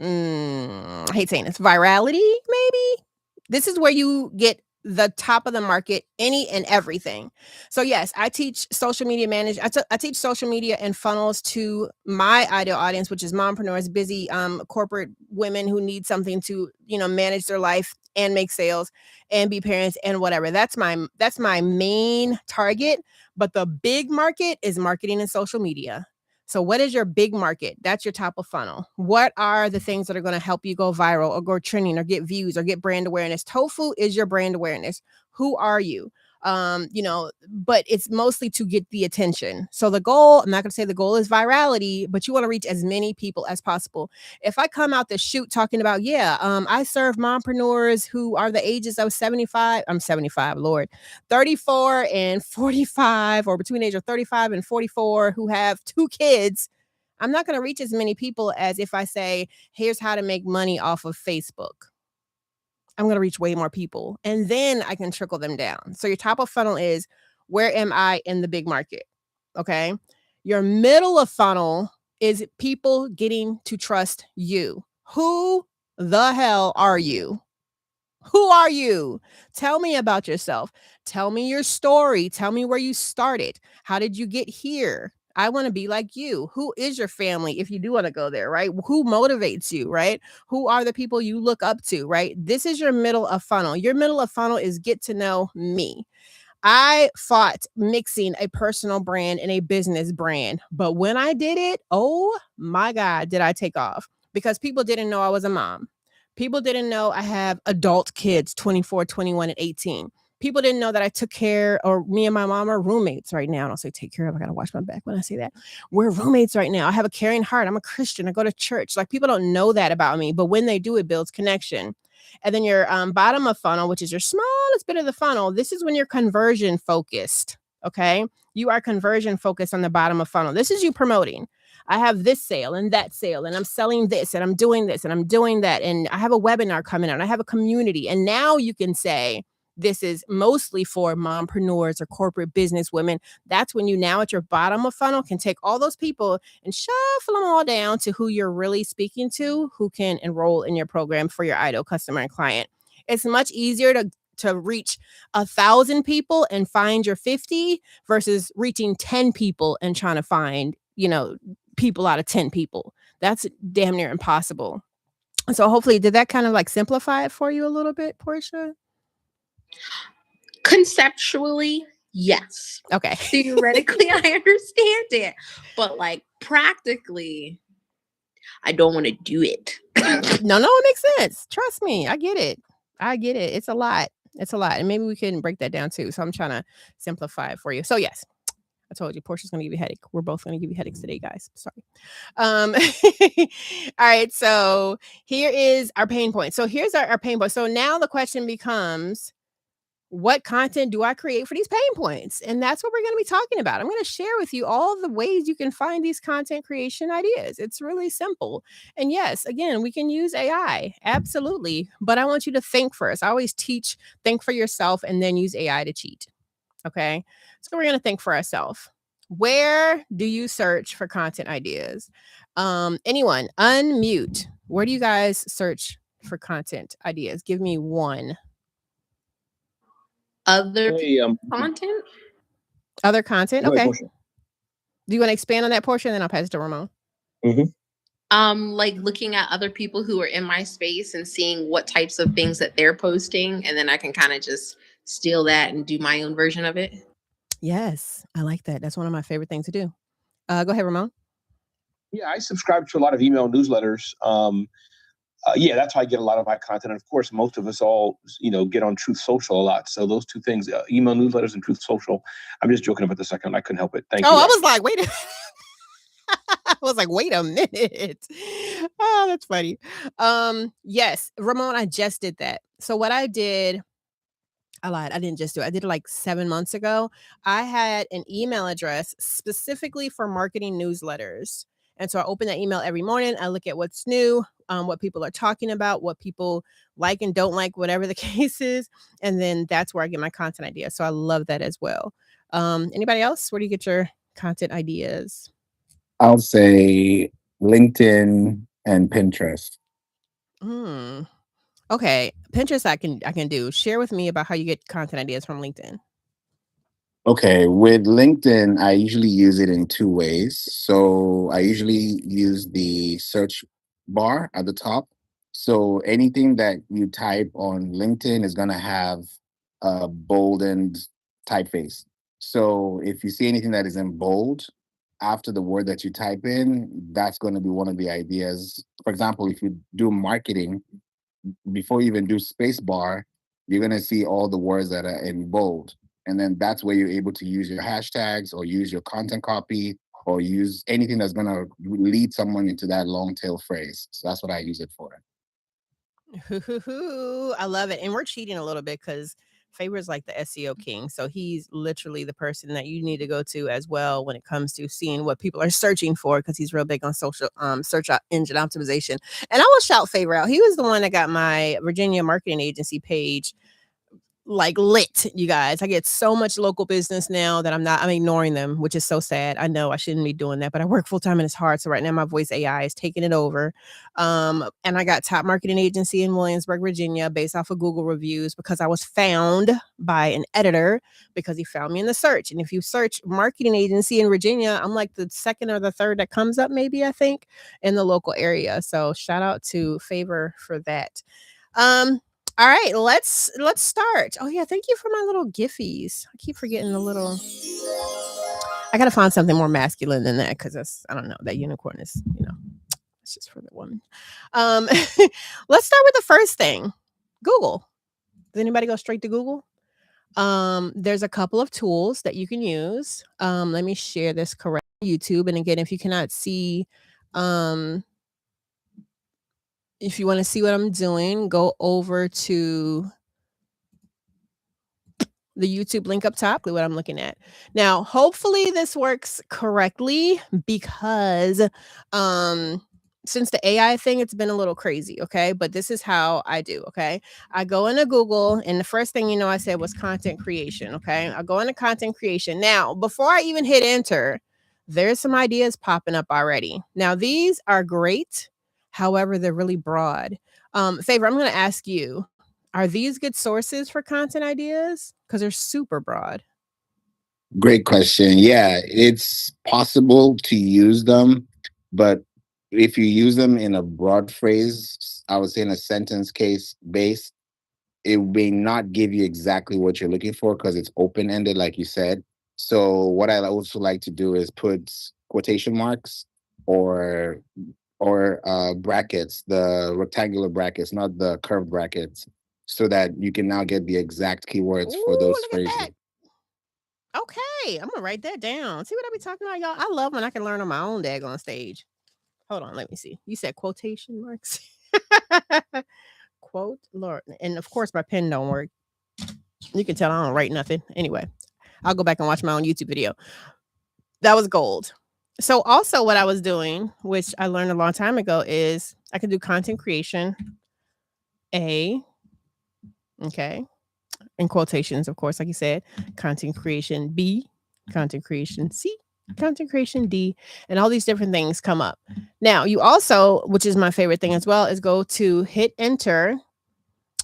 I hate saying this, virality, maybe? This is where you get the top of the market, any and everything. So yes, I teach social media management. I teach social media and funnels to my ideal audience, which is mompreneurs, busy corporate women who need something to, manage their life and make sales and be parents and whatever. That's my main target. But the big market is marketing and social media. So what is your big market? That's your top of funnel. What are the things that are going to help you go viral or go trending or get views or get brand awareness? Tofu is your brand awareness. Who are you? But it's mostly to get the attention. So the goal, I'm not going to say the goal is virality, but you want to reach as many people as possible. If I come out the shoot talking about, I serve mompreneurs who are the ages of 75, I'm 75, Lord, 34 and 45, or between age of 35 and 44 who have 2 kids, I'm not going to reach as many people as if I say, here's how to make money off of Facebook. I'm going to reach way more people, and then I can trickle them down. So your top of funnel is, where am I in the big market? Okay. Your middle of funnel is people getting to trust you. Who the hell are you? Who are you? Tell me about yourself. Tell me your story. Tell me where you started. How did you get here? I want to be like you. Who is your family if you do want to go there, right? Who motivates you, right? Who are the people you look up to, right? This is your middle of funnel. Your middle of funnel is get to know me. I fought mixing a personal brand and a business brand. But when I did it, oh my God, did I take off, because people didn't know I was a mom. People didn't know I have adult kids, 24, 21, and 18. People didn't know that I took care, or me and my mom are roommates right now. I don't say take care of, I got to watch my back when I say that. We're roommates right now. I have a caring heart. I'm a Christian. I go to church. Like, people don't know that about me, but when they do, it builds connection. And then your bottom of funnel, which is your smallest bit of the funnel, this is when you're conversion focused. Okay. You are conversion focused on the bottom of funnel. This is you promoting. I have this sale and that sale, and I'm selling this, and I'm doing this, and I'm doing that. And I have a webinar coming out, and I have a community. And now you can say, this is mostly for mompreneurs or corporate business women. That's when you now at your bottom of funnel can take all those people and shuffle them all down to who you're really speaking to, who can enroll in your program for your ideal customer and client. It's much easier to reach 1,000 people and find your 50 versus reaching 10 people and trying to find, people out of 10 people. That's damn near impossible. So hopefully, did that kind of like simplify it for you a little bit, Portia? Conceptually, yes. Okay. Theoretically, I understand it. But like practically, I don't want to do it. No, it makes sense. Trust me. I get it. It's a lot. And maybe we can break that down too. So I'm trying to simplify it for you. So yes, I told you, Portia's going to give you a headache. We're both going to give you headaches today, guys. Sorry. All right. So here is our pain point. So here's our pain point. So now the question becomes, what content do I create for these pain points? And that's what we're going to be talking about. I'm going to share with you all the ways you can find these content creation ideas. It's really simple. And yes, again, we can use AI. Absolutely. But I want you to think first. I always teach, think for yourself and then use AI to cheat. Okay. So we're going to think for ourselves. Where do you search for content ideas? Anyone, unmute. Where do you guys search for content ideas? Give me one. Other content? Other content? Okay. Do you want to expand on that portion? Then I'll pass it to Ramon. Like looking at other people who are in my space and seeing what types of things that they're posting, and then I can kind of just steal that and do my own version of it. Yes, I like that. That's one of my favorite things to do. Go ahead, Ramon. Yeah, I subscribe to a lot of email newsletters. That's how I get a lot of my content. And of course, most of us all, get on Truth Social a lot. So those two things, email newsletters and Truth Social. I'm just joking about the second. I couldn't help it. Thank you. I was like, wait a minute. Oh, that's funny. Yes, Ramon, I just did that. So what I did, I lied. I didn't just do it. I did it like 7 months ago. I had an email address specifically for marketing newsletters. And so I open that email every morning. I look at what's new, what people are talking about, what people like and don't like, whatever the case is. And then that's where I get my content ideas. So I love that as well. Anybody else? Where do you get your content ideas? I'll say LinkedIn and Pinterest. Okay. Pinterest I can do. Share with me about how you get content ideas from LinkedIn. Okay, with LinkedIn, I usually use it in 2 ways. So I usually use the search bar at the top. So anything that you type on LinkedIn is going to have a bold and typeface. So if you see anything that is in bold, after the word that you type in, that's going to be one of the ideas. For example, if you do marketing, before you even do space bar, you're going to see all the words that are in bold. And then that's where you're able to use your hashtags or use your content copy or use anything that's going to lead someone into that long tail phrase. So that's what I use it for. I love it. And we're cheating a little bit because Faber's like the SEO king. So he's literally the person that you need to go to as well when it comes to seeing what people are searching for, because he's real big on social search engine optimization. And I will shout Faber out. He was the one that got my Virginia marketing agency page like lit, you guys. I get so much local business now that I'm ignoring them, which is so sad. I know I shouldn't be doing that, but I work full time and it's hard. So right now my voice AI is taking it over. And I got top marketing agency in Williamsburg, Virginia, based off of Google reviews because I was found by an editor because he found me in the search. And if you search marketing agency in Virginia, I'm like the second or the third that comes up, maybe, I think, in the local area. So shout out to Favor for that. All right, let's start. Oh yeah, thank you for my little giffies. I keep forgetting the little. I gotta find something more masculine than that because I don't know, that unicorn is, it's just for the woman. Let's start with the first thing. Google. Does anybody go straight to Google? There's a couple of tools that you can use. Let me share this correct YouTube. And again, if you cannot see, if you want to see what I'm doing, go over to the YouTube link up top, what I'm looking at. Now, hopefully this works correctly because since the AI thing, it's been a little crazy, okay? But this is how I do, okay? I go into Google, and the first thing I said was content creation, okay? I go into content creation. Now, before I even hit enter, there's some ideas popping up already. Now, these are great. However, they're really broad. Favor, I'm going to ask you, are these good sources for content ideas? Because they're super broad. Great question. Yeah, it's possible to use them, but if you use them in a broad phrase, I would say in a sentence case base, it may not give you exactly what you're looking for because it's open ended, like you said. So what I also like to do is put quotation marks or brackets, the rectangular brackets, not the curved brackets, so that you can now get the exact keywords for Ooh, those look at phrases. that. Okay, I'm gonna write that down. See what I be talking about, y'all? I love when I can learn on my own daggone stage. Hold on, let me see. You said quotation marks. Quote, Lord, and of course my pen don't work. You can tell I don't write nothing. Anyway, I'll go back and watch my own YouTube video. That was gold. So also what I was doing, which I learned a long time ago, is I could do content creation A, okay, in quotations, of course, like you said, content creation B, content creation C, content creation D, and all these different things come up. Now, you also, which is my favorite thing as well, is go to hit enter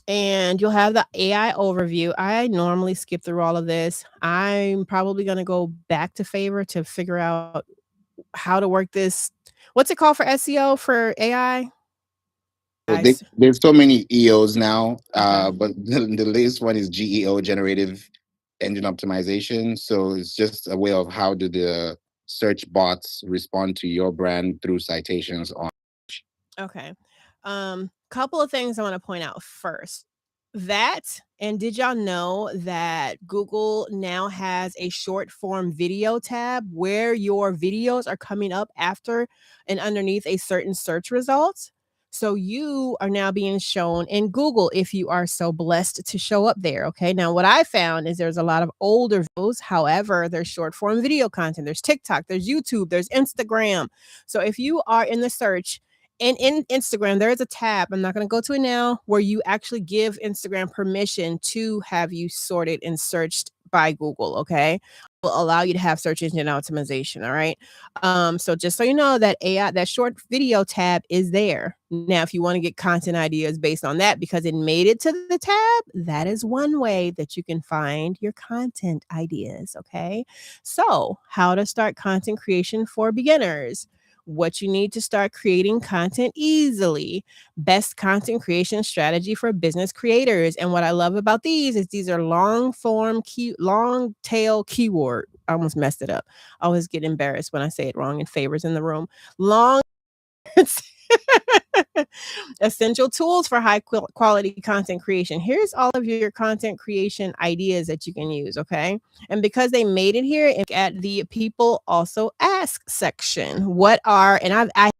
and you'll have the AI overview. I normally skip through all of this. I'm probably going to go back to Favor to figure out how to work this. What's it called for SEO for AI? So there's so many EOs now, Okay. but the latest one is GEO, Generative Engine Optimization. So it's just a way of how do the search bots respond to your brand through citations on. Okay. Couple of things I want to point out first. And did y'all know that Google now has a short form video tab where your videos are coming up after and underneath a certain search results? So you are now being shown in Google if you are so blessed to show up there. Okay. Now, what I found is there's a lot of older videos. However, there's short form video content. There's TikTok, there's YouTube, there's Instagram. So if you are in the search, and in Instagram, there is a tab, I'm not going to go to it now, where you actually give Instagram permission to have you sorted and searched by Google, okay? Will allow you to have search engine optimization, all right? So just so you know, that AI, that short video tab is there. Now, if you want to get content ideas based on that because it made it to the tab, that is one way that you can find your content ideas, okay? So how to start content creation for beginners. What you need to start creating content easily, best content creation strategy for business creators. And what I love about these is these are long tail keyword I almost messed it up. I always get embarrassed when I say it wrong, and Favors in the room. Long essential tools for high quality content creation. Here's all of your content creation ideas that you can use, okay? And because they made it here, at the people also ask section. What are, and I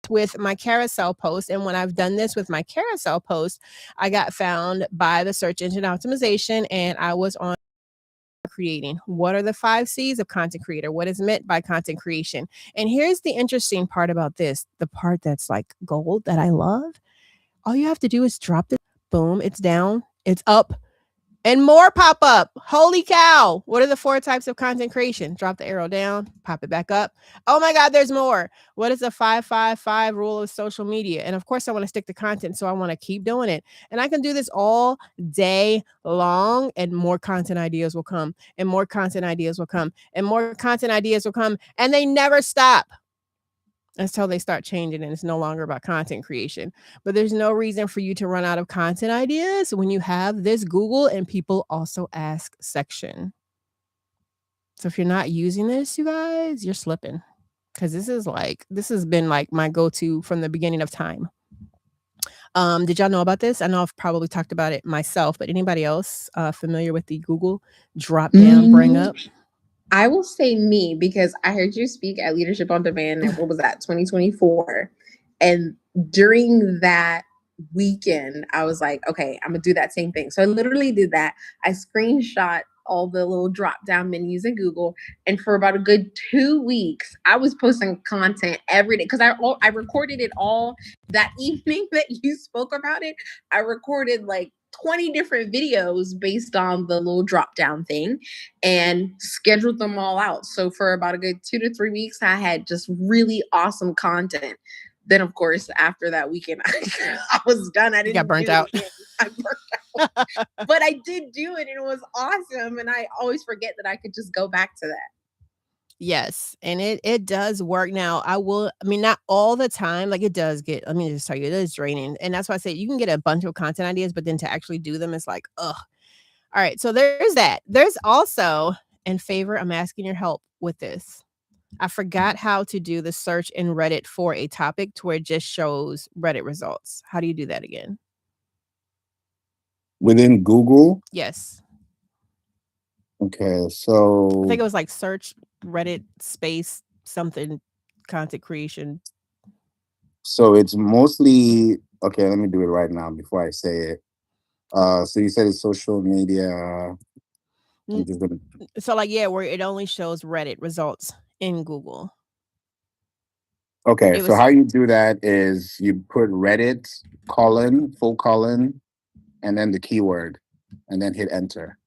with my carousel post, and when I've done this with my carousel post, I got found by the search engine optimization, and I was on creating. What are the 5 C's of content creator? What is meant by content creation? And here's the interesting part about this, the part that's like gold that I love. All you have to do is drop this, boom, it's down, it's up, and more pop up. Holy cow. What are the 4 types of content creation? Drop the arrow down, pop it back up. Oh my God, there's more. What is the 5-5-5 rule of social media? And of course, I want to stick to content, so I want to keep doing it. And I can do this all day long, and more content ideas will come, and more content ideas will come, and more content ideas will come, and they never stop until they start changing and it's no longer about content creation. But there's no reason for you to run out of content ideas when you have this Google and people also ask section. So if you're not using this, you guys, you're slipping, because this has been like my go-to from the beginning of time. Did y'all know about this? I know I've probably talked about it myself, but anybody else familiar with the Google drop down bring up? I will say me, because I heard you speak at Leadership on Demand, and what was that, 2024? And during that weekend, I was like, okay, I'm gonna do that same thing. So I literally did that. I screenshot all the little drop down menus in Google, and for about a good 2 weeks, I was posting content every day, because I recorded it all that evening that you spoke about it. I recorded like 20 different videos based on the little drop down thing and scheduled them all out. So for about a good 2 to 3 weeks, I had just really awesome content. Then, of course, after that weekend, I was done. I didn't got burnt out. I burnt out. But I did do it, and it was awesome. And I always forget that I could just go back to that. Yes, and it does work. Now, I mean, not all the time, like it does get, let me just tell you, it is draining. And that's why I say you can get a bunch of content ideas, but then to actually do them, it's like, ugh. All right, so there's that. There's also, in Favor, I'm asking your help with this. I forgot how to do the search in Reddit for a topic to where it just shows Reddit results. How do you do that again? Within Google? Yes. Okay, so I think it was like search Reddit space something content creation. So it's mostly, okay, let me do it right now before I say it. So you said it's social media. I'm just gonna, So like, yeah, where it only shows Reddit results in Google. okay, so how you do that is you put Reddit full colon, and then the keyword, and then hit enter.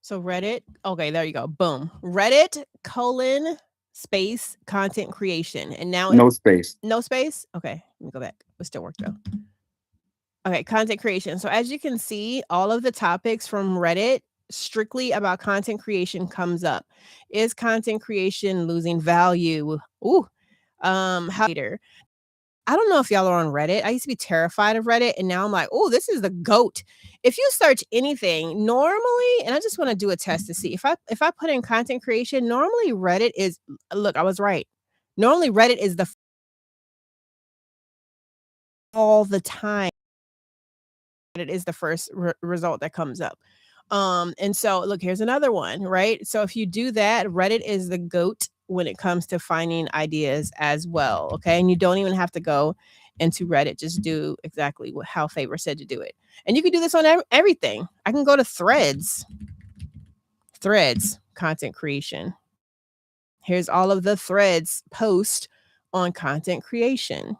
So Reddit, okay, there you go. Boom. Reddit space content creation. And now no space. No space? Okay, let me go back. It still worked though. Okay, content creation. So as you can see, all of the topics from Reddit strictly about content creation comes up. Is content creation losing value? Ooh. How later. I don't know if y'all are on Reddit. I used to be terrified of Reddit, and now I'm like, oh, this is the GOAT. If you search anything normally, and I just want to do a test to see if I put in content creation, normally Reddit is, look, I was right. Normally Reddit is all the time. It is the first result that comes up. And so look, here's another one, right? So if you do that, Reddit is the GOAT when it comes to finding ideas as well. Okay. And you don't even have to go into Reddit. Just do exactly how Favor said to do it. And you can do this on everything. I can go to Threads, content creation. Here's all of the Threads post on content creation.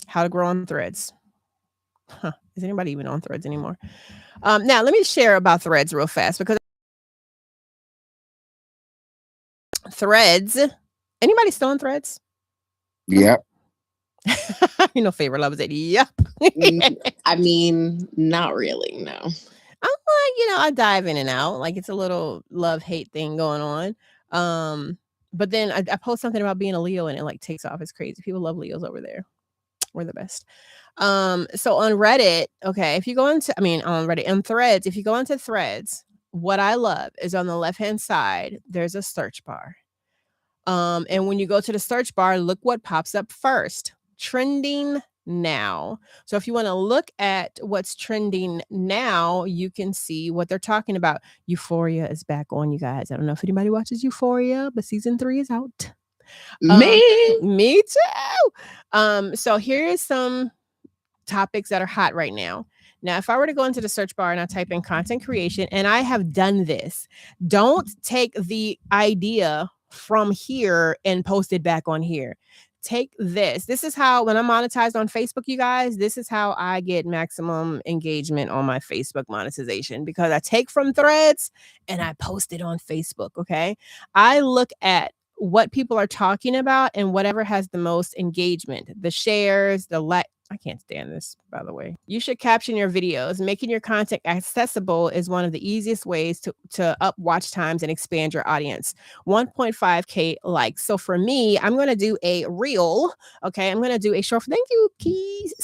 How to grow on Threads. Huh. Is anybody even on Threads anymore? Now, let me share about Threads real fast, because Threads, anybody still on Threads? Yep. You know, Favor loves it. Yep. I mean, not really, no. I'm like, I dive in and out. Like, it's a little love-hate thing going on. But then I post something about being a Leo, and it like takes off. It's crazy. People love Leos over there. We're the best. So on Reddit, okay, if you go into, on Reddit and Threads, if you go into Threads, what I love is on the left-hand side, there's a search bar. And when you go to the search bar, look what pops up first. Trending now. So if you want to look at what's trending now, you can see what they're talking about. Euphoria is back on, you guys. I don't know if anybody watches Euphoria, but season 3 is out. Me too. So here is some topics that are hot right now. Now, if I were to go into the search bar and I type in content creation, and I have done this, don't take the idea from here and post it back on here. Take this. This is how, when I'm monetized on Facebook, you guys, this is how I get maximum engagement on my Facebook monetization, because I take from Threads and I post it on Facebook. Okay. I look at what people are talking about and whatever has the most engagement, the shares, the like. I can't stand this, by the way. You should caption your videos. Making your content accessible is one of the easiest ways to up watch times and expand your audience. 1.5K likes. So for me, I'm going to do a reel. Okay. I'm going to do a short. Thank you, Keys.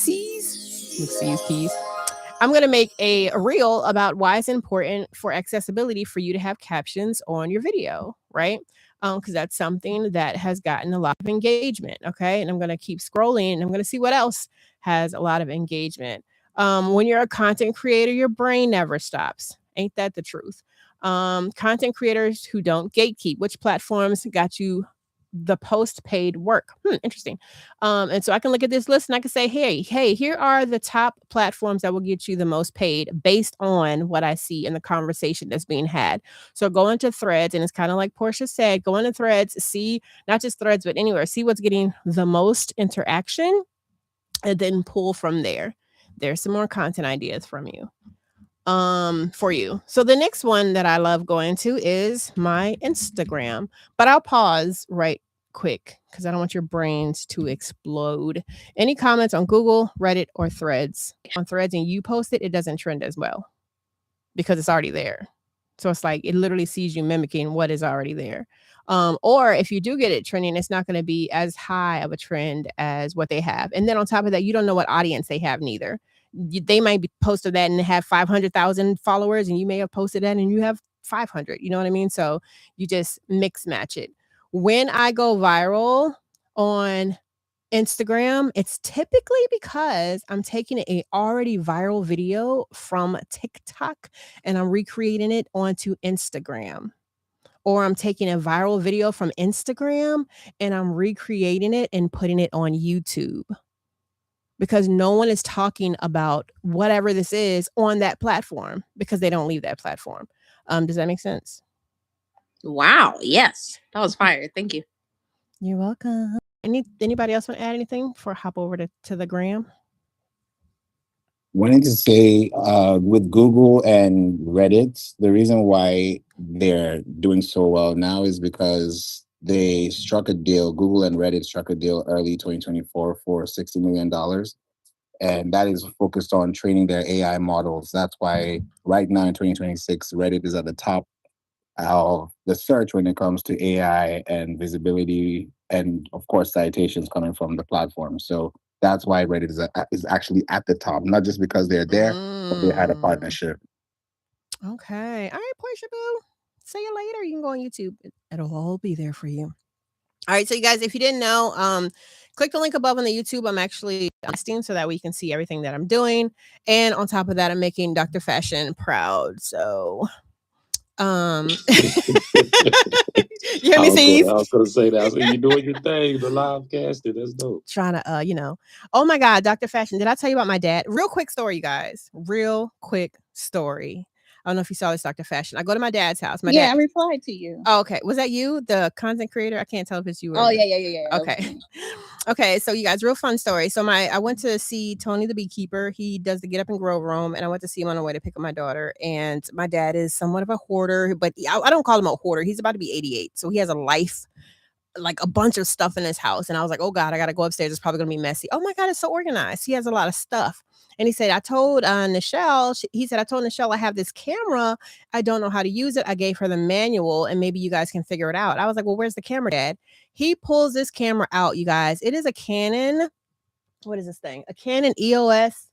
I'm going to make a reel about why it's important for accessibility for you to have captions on your video, right? Because that's something that has gotten a lot of engagement. Okay. And I'm going to keep scrolling and I'm going to see what else has a lot of engagement. When you're a content creator, your brain never stops. Ain't that the truth? Content creators who don't gatekeep, which platforms got you the post-paid work? Interesting. And so I can look at this list and I can say, hey, here are the top platforms that will get you the most paid based on what I see in the conversation that's being had. So go into Threads, and it's kind of like Portia said, go into Threads, see not just Threads, but anywhere, see what's getting the most interaction, and then pull from there. There's some more content ideas from you. For you. So the next one that I love going to is my Instagram, but I'll pause right quick because I don't want your brains to explode. Any comments on Google, Reddit, or Threads? On Threads and you post it, it doesn't trend as well because it's already there. So it's like it literally sees you mimicking what is already there. Or if you do get it trending, it's not going to be as high of a trend as what they have. And then on top of that, you don't know what audience they have neither. They might be posted that and have 500,000 followers, and you may have posted that and you have 500. You know what I mean? So you just mix match it. When I go viral on Instagram, it's typically because I'm taking a already viral video from TikTok and I'm recreating it onto Instagram. Or I'm taking a viral video from Instagram and I'm recreating it and putting it on YouTube. Because no one is talking about whatever this is on that platform because they don't leave that platform. Does that make sense? Wow. Yes. That was fire. Thank you. You're welcome. Anybody else want to add anything before I hop over to the gram? Wanted to say with Google and Reddit, the reason why they're doing so well now is because they struck a deal. Google and Reddit struck a deal early 2024 for $60 million. And that is focused on training their AI models. That's why right now in 2026, Reddit is at the top of the search when it comes to AI and visibility, and of course citations coming from the platform. So that's why Reddit is actually at the top, not just because they're there, but they had a partnership. Okay. All right, Portia Boo. See you later. You can go on YouTube. It'll all be there for you. All right, so you guys, if you didn't know, click the link above on the YouTube. I'm actually listing so that we can see everything that I'm doing. And on top of that, I'm making Dr. Fashion proud. So you hear me, Steve? I was going to say that. I said, you're doing your thing, the live casting. That's dope. Trying to, oh my God, Dr. Fashion. Did I tell you about my dad? Real quick story, you guys. Real quick story. I don't know if you saw this, Dr. Fashion. I go to my dad's house. I replied to you. Oh, okay. Was that you, the content creator? I can't tell if it's you. Oh, yeah. Okay. Okay. So you guys, real fun story. So I went to see Tony the beekeeper. He does the Get Up and Grow room. And I went to see him on the way to pick up my daughter. And my dad is somewhat of a hoarder, but I don't call him a hoarder. He's about to be 88. So he has a life, like a bunch of stuff in his house. And I was like, oh God, I got to go upstairs. It's probably going to be messy. Oh my God, it's so organized. He has a lot of stuff. And he said, I told Nichelle, I told Nichelle I have this camera. I don't know how to use it. I gave her the manual and maybe you guys can figure it out. I was like, well, where's the camera, Dad? He pulls this camera out, you guys. It is a Canon what is this thing? A Canon EOS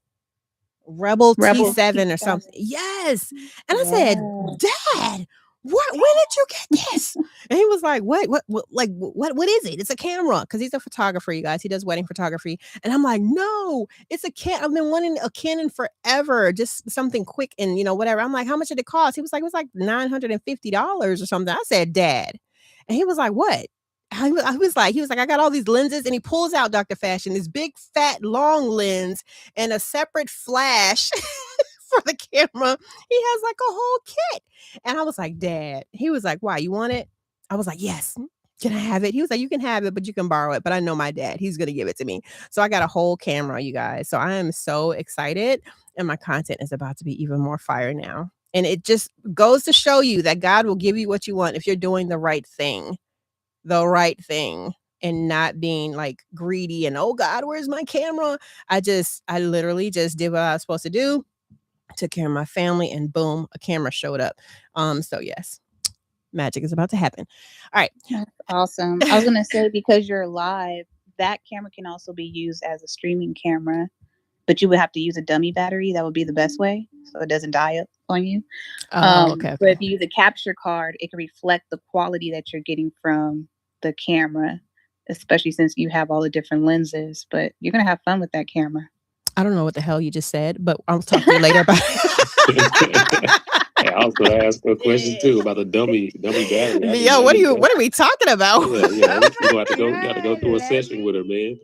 Rebel Rebel T7 or T7. something. Yes. And I Yeah. said, Dad, when did you get this? And he was like, what is it? It's a camera. Cause he's a photographer, you guys. He does wedding photography. And I'm like, no, it's a I've been wanting a Canon forever. Just something quick and whatever. I'm like, how much did it cost? He was like, it was like $950 or something. I said, Dad. And he was like, what? I was like, I got all these lenses, and he pulls out Dr. Fashion, this big, fat, long lens and a separate flash for the camera. He has like a whole kit. And I was like, Dad. He was like, why? You want it? I was like, yes. Can I have it? He was like, you can have it, but you can borrow it. But I know my dad. He's going to give it to me. So I got a whole camera, you guys. So I am so excited. And my content is about to be even more fire now. And it just goes to show you that God will give you what you want if you're doing the right thing. And not being like greedy and, oh God, where's my camera? I literally just did what I was supposed to do, took care of my family, and boom, a camera showed up. So yes, magic is about to happen. All right. That's awesome. I was going to say, because you're live, that camera can also be used as a streaming camera, but you would have to use a dummy battery. That would be the best way, so it doesn't die up on you. Okay. But if you use a capture card, it can reflect the quality that you're getting from the camera, especially since you have all the different lenses. But you're going to have fun with that camera. I don't know what the hell you just said, but I'll talk to you later about it. I was going to ask a question too about the dummy battery. Yo, what are we talking about? Yeah. You got to go through a session with her, man.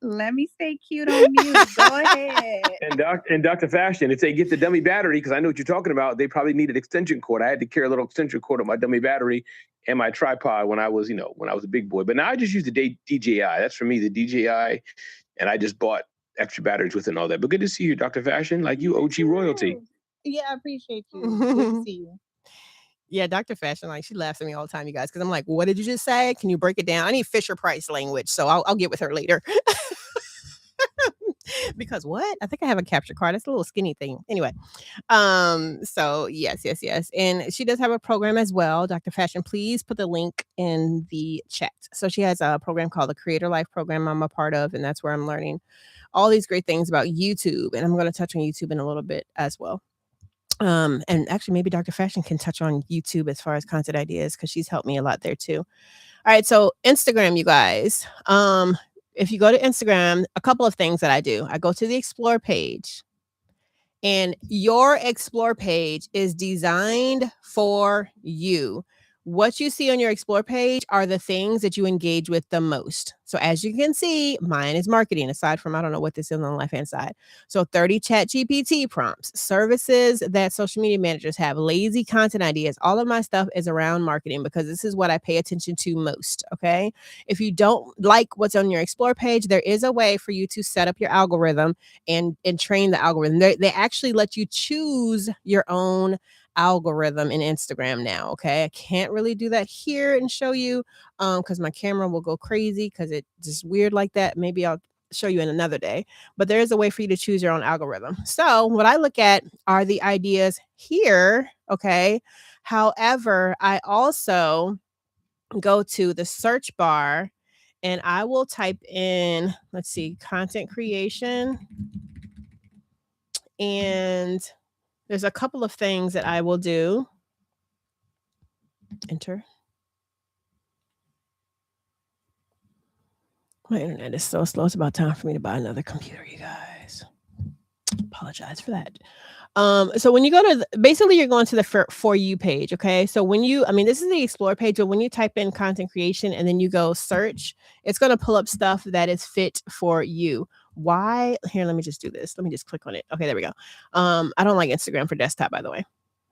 Let me stay cute on mute. Go ahead. And Dr. Fashion, if they get the dummy battery, because I know what you're talking about, they probably need an extension cord. I had to carry a little extension cord on my dummy battery and my tripod when I was a big boy. But now I just use the DJI. That's for me, the DJI. And I just bought extra batteries with it and all that. But good to see you, Dr. Fashion. Like you, OG royalty. Yeah, I appreciate you. Good to see you. Yeah, Dr. Fashion, like, she laughs at me all the time, you guys, because I'm like, what did you just say? Can you break it down? I need Fisher Price language, so I'll get with her later. Because what? I think I have a capture card. It's a little skinny thing. Anyway, so yes. And she does have a program as well. Dr. Fashion, please put the link in the chat. So she has a program called the Creator Life Program I'm a part of, and that's where I'm learning all these great things about YouTube. And I'm going to touch on YouTube in a little bit as well. And actually maybe Dr. Fashion can touch on YouTube as far as content ideas, because she's helped me a lot there too. All right, so Instagram, you guys. If you go to Instagram, a couple of things that I do. I go to the Explore page, and your Explore page is designed for you. What you see on your Explore page are the things that you engage with the most. So as you can see, mine is marketing, aside from, I don't know what this is on the left-hand side. So 30 chat GPT prompts, services that social media managers have, lazy content ideas. All of my stuff is around marketing, because this is what I pay attention to most, okay? If you don't like what's on your Explore page, there is a way for you to set up your algorithm and train the algorithm. They actually let you choose your own algorithm in Instagram now. Okay, I can't really do that here and show you because my camera will go crazy, because it's just weird like that. Maybe I'll show you in another day, but there is a way for you to choose your own algorithm. So what I look at are the ideas here. Okay, however, I also go to the search bar and I will type in, let's see, content creation, and there's a couple of things that I will do. Enter. My internet is so slow. It's about time for me to buy another computer, you guys. Apologize for that. So when you go to, basically you're going to the For You page, okay? So when this is the Explore page, but when you type in content creation and then you go search, it's going to pull up stuff that is fit for you. Why? Here, let me just do this. Let me just click on it. Okay, there we go. I don't like Instagram for desktop, by the way.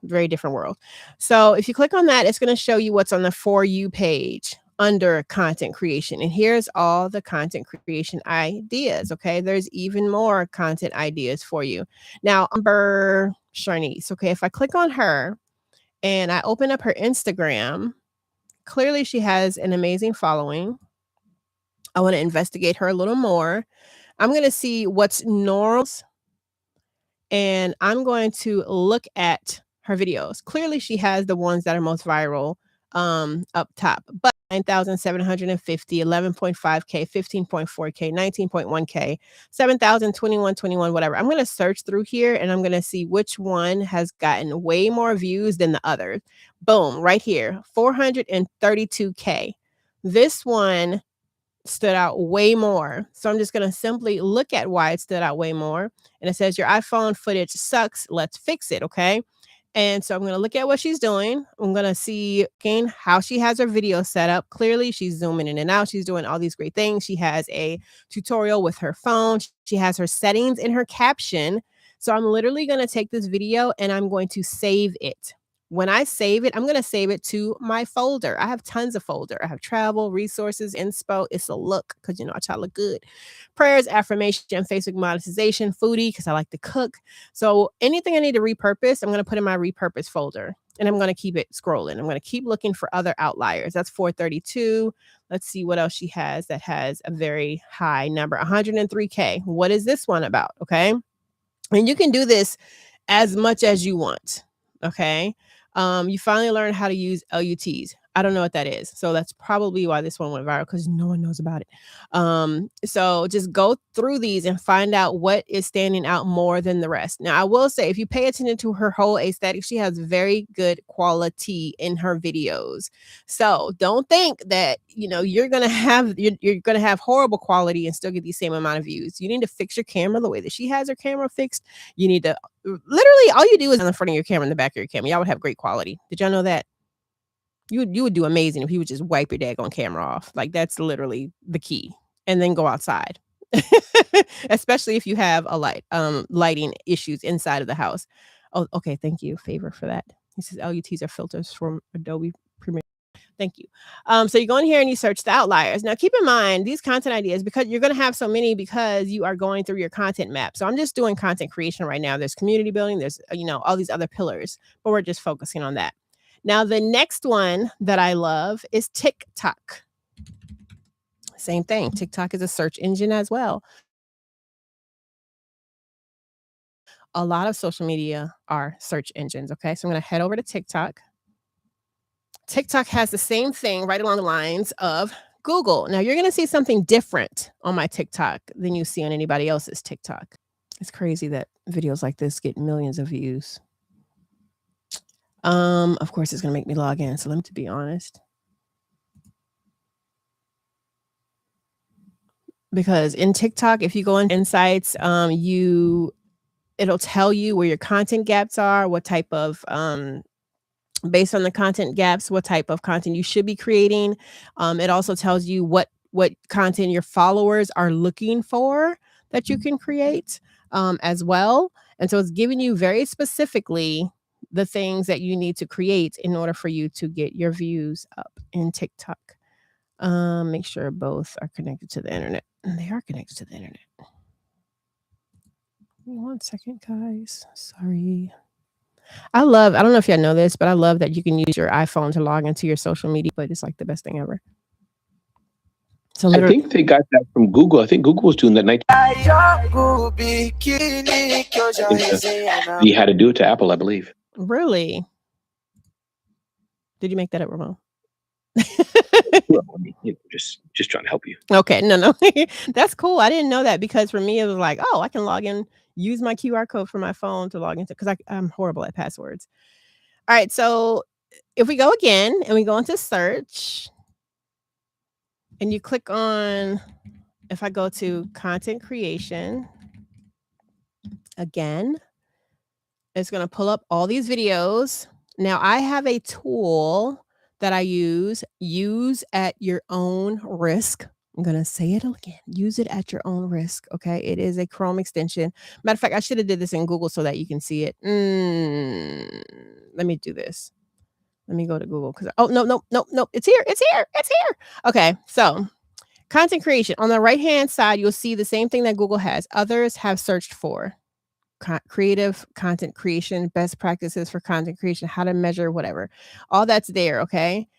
Very different world. So if you click on that, it's going to show you what's on the For You page under content creation. And here's all the content creation ideas. Okay. There's even more content ideas for you. Now, Amber Sharnice. Okay. If I click on her and I open up her Instagram, clearly she has an amazing following. I want to investigate her a little more. I'm going to see what's normal, and I'm going to look at her videos. Clearly she has the ones that are most viral up top, but 9,750, 11.5K, 15.4K, 19.1K, 7,000, 21, 21, whatever. I'm going to search through here and I'm going to see which one has gotten way more views than the others. Boom, right here, 432K. This one stood out way more. So I'm just going to simply look at why it stood out way more. And it says your iPhone footage sucks. Let's fix it. Okay. And so I'm going to look at what she's doing. I'm going to see again how she has her video set up. Clearly, she's zooming in and out. She's doing all these great things. She has a tutorial with her phone. She has her settings in her caption. So I'm literally going to take this video and I'm going to save it. When I save it, I'm going to save it to my folder. I have tons of folder. I have travel, resources, inspo. It's a look because, I try to look good. Prayers, affirmation, Facebook monetization, foodie because I like to cook. So anything I need to repurpose, I'm going to put in my repurpose folder and I'm going to keep it scrolling. I'm going to keep looking for other outliers. That's 432. Let's see what else she has that has a very high number, 103K. What is this one about? Okay. And you can do this as much as you want. Okay. You finally learn how to use LUTs. I don't know what that is. So that's probably why this one went viral because no one knows about it. So just go through these and find out what is standing out more than the rest. Now, I will say, if you pay attention to her whole aesthetic, she has very good quality in her videos. So don't think that, you're going to have horrible quality and still get the same amount of views. You need to fix your camera the way that she has her camera fixed. You need to literally all you do is on the front of your camera and the back of your camera. Y'all would have great quality. Did y'all know that? You would do amazing if you would just wipe your daggone camera off. Like that's literally the key. And then go outside. Especially if you have a lighting issues inside of the house. Oh, okay. Thank you, Favor, for that. He says LUTs are filters from Adobe Premiere. Thank you. So you go in here and you search the outliers. Now, keep in mind these content ideas, because you're going to have so many because you are going through your content map. So I'm just doing content creation right now. There's community building. There's, all these other pillars, but we're just focusing on that. Now, the next one that I love is TikTok. Same thing. TikTok is a search engine as well. A lot of social media are search engines. Okay. So I'm going to head over to TikTok. TikTok has the same thing right along the lines of Google. Now you're going to see something different on my TikTok than you see on anybody else's TikTok. It's crazy that videos like this get millions of views. Of course, it's going to make me log in. So let me be honest. Because in TikTok, if you go in insights, it'll tell you where your content gaps are, what type of based on the content gaps, what type of content you should be creating. It also tells you what content your followers are looking for that you can create as well. And so it's giving you very specifically the things that you need to create in order for you to get your views up in TikTok. Make sure both are connected to the internet. They are connected to the internet. Give me 1 second, guys. Sorry. I don't know if y'all know this, but I love that you can use your iPhone to log into your social media, but it's like the best thing ever. So I think they got that from Google. I think Google was doing that. You had to do it to Apple, I believe. Really? Did you make that up, Ramon? Just trying to help you. Okay, no. That's cool. I didn't know that, because for me, it was like, oh, I can log in, use my QR code for my phone to log into, because I'm horrible at passwords. All right, so if we go again and we go into search and you click on, if I go to content creation again, it's going to pull up all these videos. Now I have a tool that I use at your own risk. I'm going to say it again. Use it at your own risk. Okay. It is a Chrome extension. Matter of fact, I should have did this in Google so that you can see it. Let me do this. Let me go to Google because, oh, no. It's here. Okay. So content creation on the right-hand side, you'll see the same thing that Google has. Others have searched for creative content creation, best practices for content creation, how to measure, whatever. All that's there. Okay.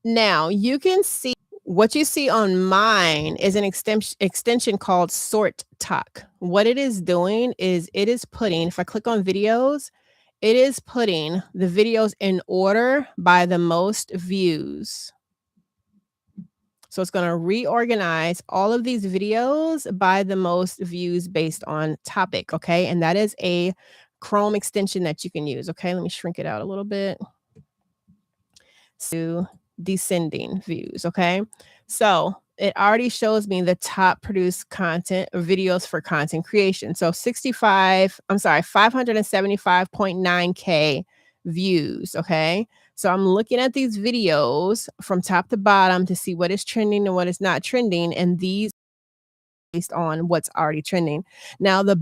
Now you can see what you see on mine is an extension called Sort Talk. What it is doing is it is putting, if I click on videos, it is putting the videos in order by the most views. So it's going to reorganize all of these videos by the most views based on topic, okay? And that is a Chrome extension that you can use, okay? Let me shrink it out a little bit. To descending views, okay? So it already shows me the top produced content or videos for content creation. So 575.9K views, okay? So I'm looking at these videos from top to bottom to see what is trending and what is not trending, and these based on what's already trending. Now, the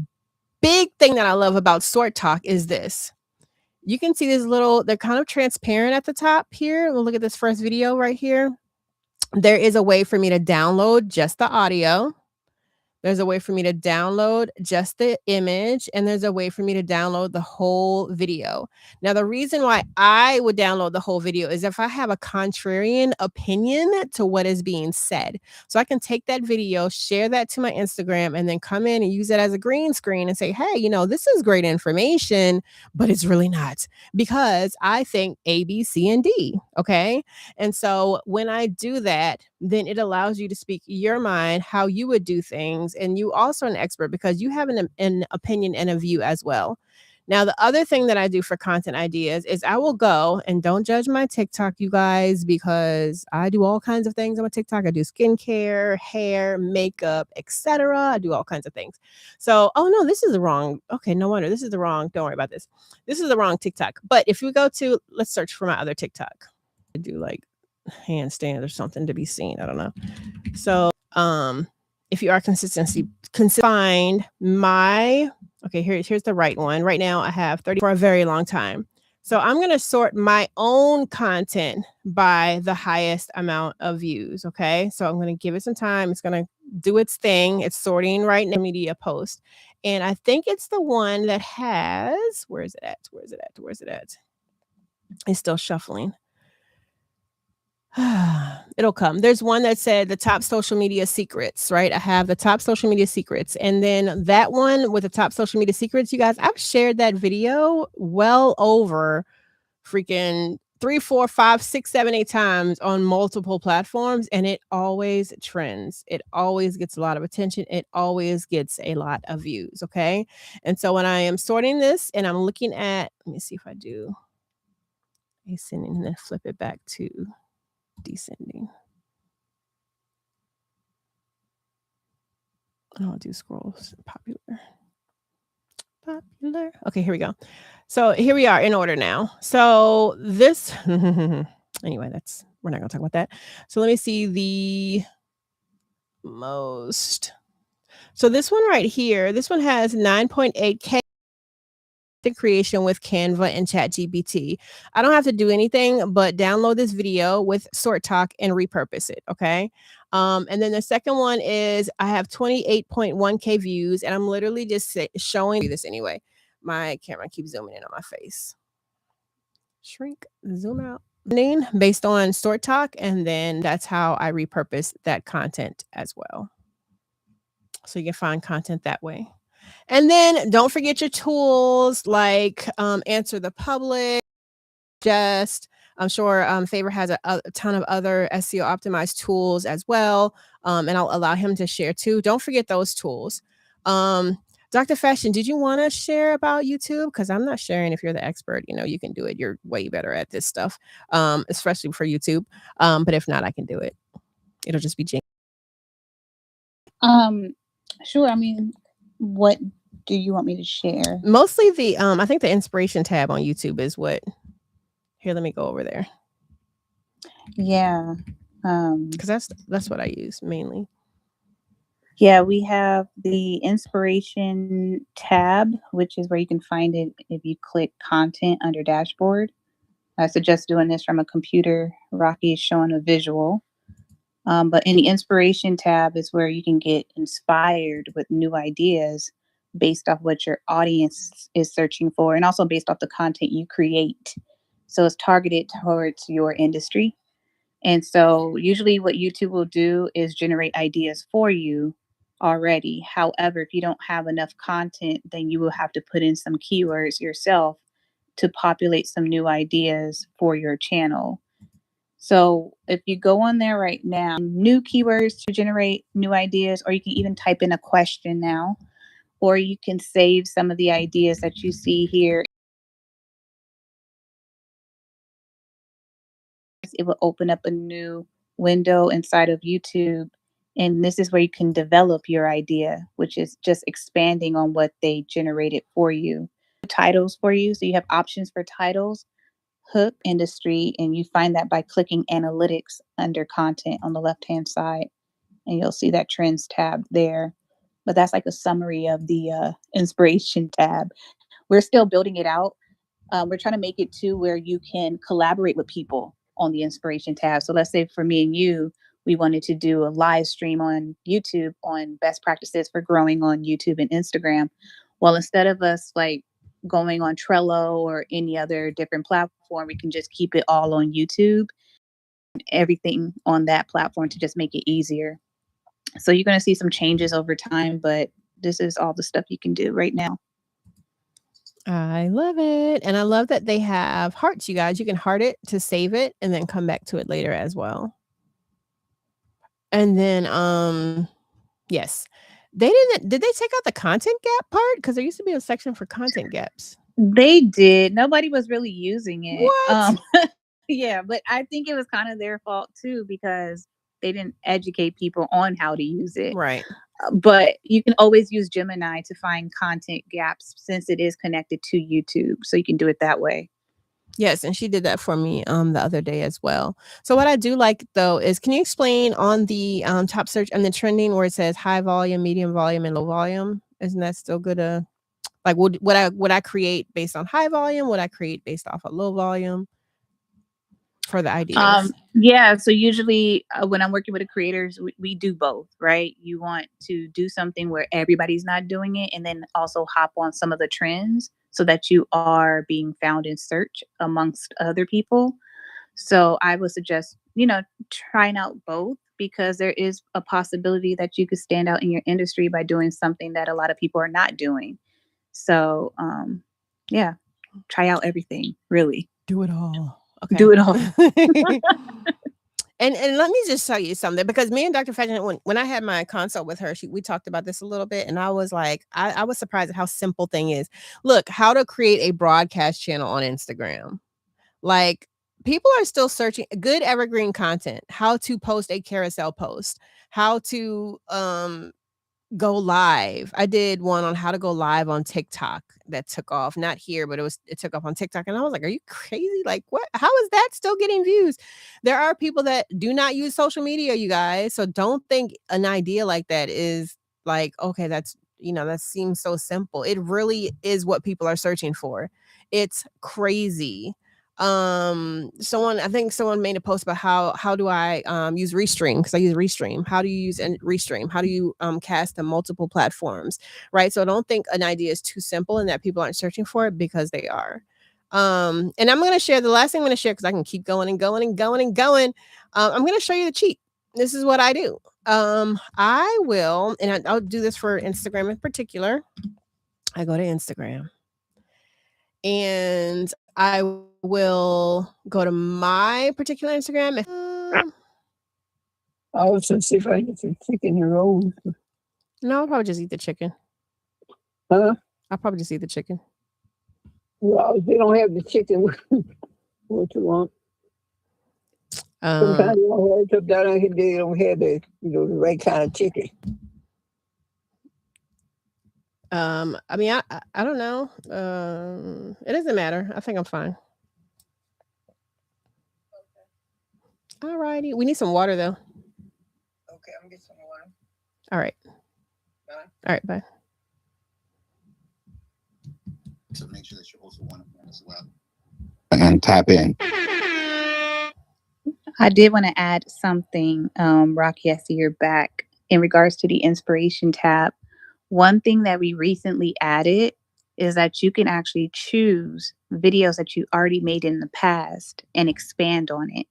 big thing that I love about Sort Talk is this. You can see this little, they're kind of transparent at the top here. We'll look at this first video right here. There is a way for me to download just the audio. There's a way for me to download just the image, and there's a way for me to download the whole video. Now, the reason why I would download the whole video is if I have a contrarian opinion to what is being said. So I can take that video, share that to my Instagram, and then come in and use it as a green screen and say, hey, this is great information, but it's really not, because I think A, B, C, and D. Okay. And so when I do that, then it allows you to speak your mind, how you would do things. And you also an expert because you have an opinion and a view as well. Now, the other thing that I do for content ideas is I will go, and don't judge my TikTok, you guys, because I do all kinds of things on my TikTok. I do skincare, hair, makeup, etc. I do all kinds of things. So, oh no, this is the wrong. Okay, no wonder. This is the wrong. Don't worry about this. This is the wrong TikTok. But if we go to, let's search for my other TikTok. I do like handstand or something to be seen. I don't know. So, if you are find my, okay, here's the right one. Right now I have 30 for a very long time. So I'm going to sort my own content by the highest amount of views. Okay. So I'm going to give it some time. It's going to do its thing. It's sorting right now, media post. And I think it's the one that has, where is it at? It's still shuffling. It'll come. There's one that said the top social media secrets, right? I have the top social media secrets. And then that one with the top social media secrets, you guys, I've shared that video well over freaking 3, 4, 5, 6, 7, 8 times on multiple platforms. And it always trends. It always gets a lot of attention. It always gets a lot of views. Okay. And so when I am sorting this and I'm looking at, let me see if I do ascending and then flip it back to descending. I'll do scrolls. Popular. Okay, here we go. So here we are in order now. So this, anyway, we're not going to talk about that. So let me see the most. So this one right here, this one has 9.8K creation with Canva and ChatGPT. I don't have to do anything but download this video with Sort Talk and repurpose it. Okay. And then the second one is I have 28.1K views, and I'm literally just showing you this anyway. My camera keeps zooming in on my face. Shrink, zoom out. Based on Sort Talk, and then that's how I repurpose that content as well. So you can find content that way. And then don't forget your tools like Answer the Public. I'm sure Favor has a ton of other SEO optimized tools as well. And I'll allow him to share too. Don't forget those tools. Dr. Fashion, did you want to share about YouTube? Because I'm not sharing if you're the expert. You can do it. You're way better at this stuff, especially for YouTube. But if not, I can do it. It'll just be Jane. Sure. I mean, what do you want me to share? Mostly the I think the inspiration tab on YouTube is what. Here, let me go over there. Yeah. Because that's what I use mainly. Yeah, we have the inspiration tab, which is where you can find it if you click content under dashboard. I suggest doing this from a computer. Rocky is showing a visual. But in the inspiration tab is where you can get inspired with new ideas based off what your audience is searching for, and also based off the content you create. So it's targeted towards your industry. And so usually what YouTube will do is generate ideas for you already. However, if you don't have enough content, then you will have to put in some keywords yourself to populate some new ideas for your channel. So if you go on there right now, new keywords to generate new ideas, or you can even type in a question now, or you can save some of the ideas that you see here. It will open up a new window inside of YouTube. And this is where you can develop your idea, which is just expanding on what they generated for you. Titles for you. So you have options for titles, hook, industry, and you find that by clicking analytics under content on the left-hand side. And you'll see that trends tab there. But that's like a summary of the inspiration tab. We're still building it out. We're trying to make it to where you can collaborate with people on the inspiration tab. So let's say for me and you, we wanted to do a live stream on YouTube on best practices for growing on YouTube and Instagram. Well, instead of us like going on Trello or any other different platform, we can just keep it all on YouTube, everything on that platform to just make it easier. So you're going to see some changes over time, but this is all the stuff you can do right now. I love it. And I love that they have hearts, you guys. You can heart it to save it and then come back to it later as well. And then, yes. Did they take out the content gap part? Because there used to be a section for content gaps. They did. Nobody was really using it. What? Yeah, but I think it was kind of their fault too, because they didn't educate people on how to use it. Right. But you can always use Gemini to find content gaps since it is connected to YouTube. So you can do it that way. Yes, and she did that for me the other day as well. So what I do like though is, can you explain on the top search and the trending where it says high volume, medium volume, and low volume? Isn't that still good? Like would I create based on high volume? Would I create based off of low volume for the ideas? Yeah, so usually when I'm working with the creators, we do both, right? You want to do something where everybody's not doing it, and then also hop on some of the trends so that you are being found in search amongst other people. So I would suggest, trying out both, because there is a possibility that you could stand out in your industry by doing something that a lot of people are not doing. So, yeah, try out everything, really. Do it all. Okay. Do it all. And let me just tell you something, because me and Dr. Fetching, when I had my consult with her, we talked about this a little bit, and I was like, I was surprised at how simple thing is. Look, how to create a broadcast channel on Instagram. Like, people are still searching good evergreen content, how to post a carousel post, how to go live. I did one on how to go live on TikTok that took off, not here, but it took off on TikTok. And I was like, are you crazy? Like, what? How is that still getting views? There are people that do not use social media, you guys. So don't think an idea like that is like, okay, that seems so simple. It really is what people are searching for. It's crazy. I think someone made a post about how do I use Restream, because I use Restream. How do you use Restream? How do you cast on multiple platforms, right? So don't think an idea is too simple and that people aren't searching for it, because they are. And I'm going to share the last thing I'm going to share, because I can keep going and going and going and going. I'm going to show you the cheat. This is what I do. I will, and I'll do this for Instagram in particular. I go to Instagram and I will go to my particular Instagram. I was going to see if I get some chicken and rolls. No, I'll probably just eat the chicken. Huh? I'll probably just eat the chicken. Well, if they don't have the chicken, what you want? Sometimes they don't have they don't have the the right kind of chicken. I mean, I don't know. It doesn't matter. I think I'm fine. All righty. We need some water though. Okay, I'm gonna get some water. All right. Bye. All right. Bye. So make sure that you also want to as well. And tap in. I did want to add something, Rocky, I see you're back, in regards to the inspiration tab. One thing that we recently added is that you can actually choose videos that you already made in the past and expand on it.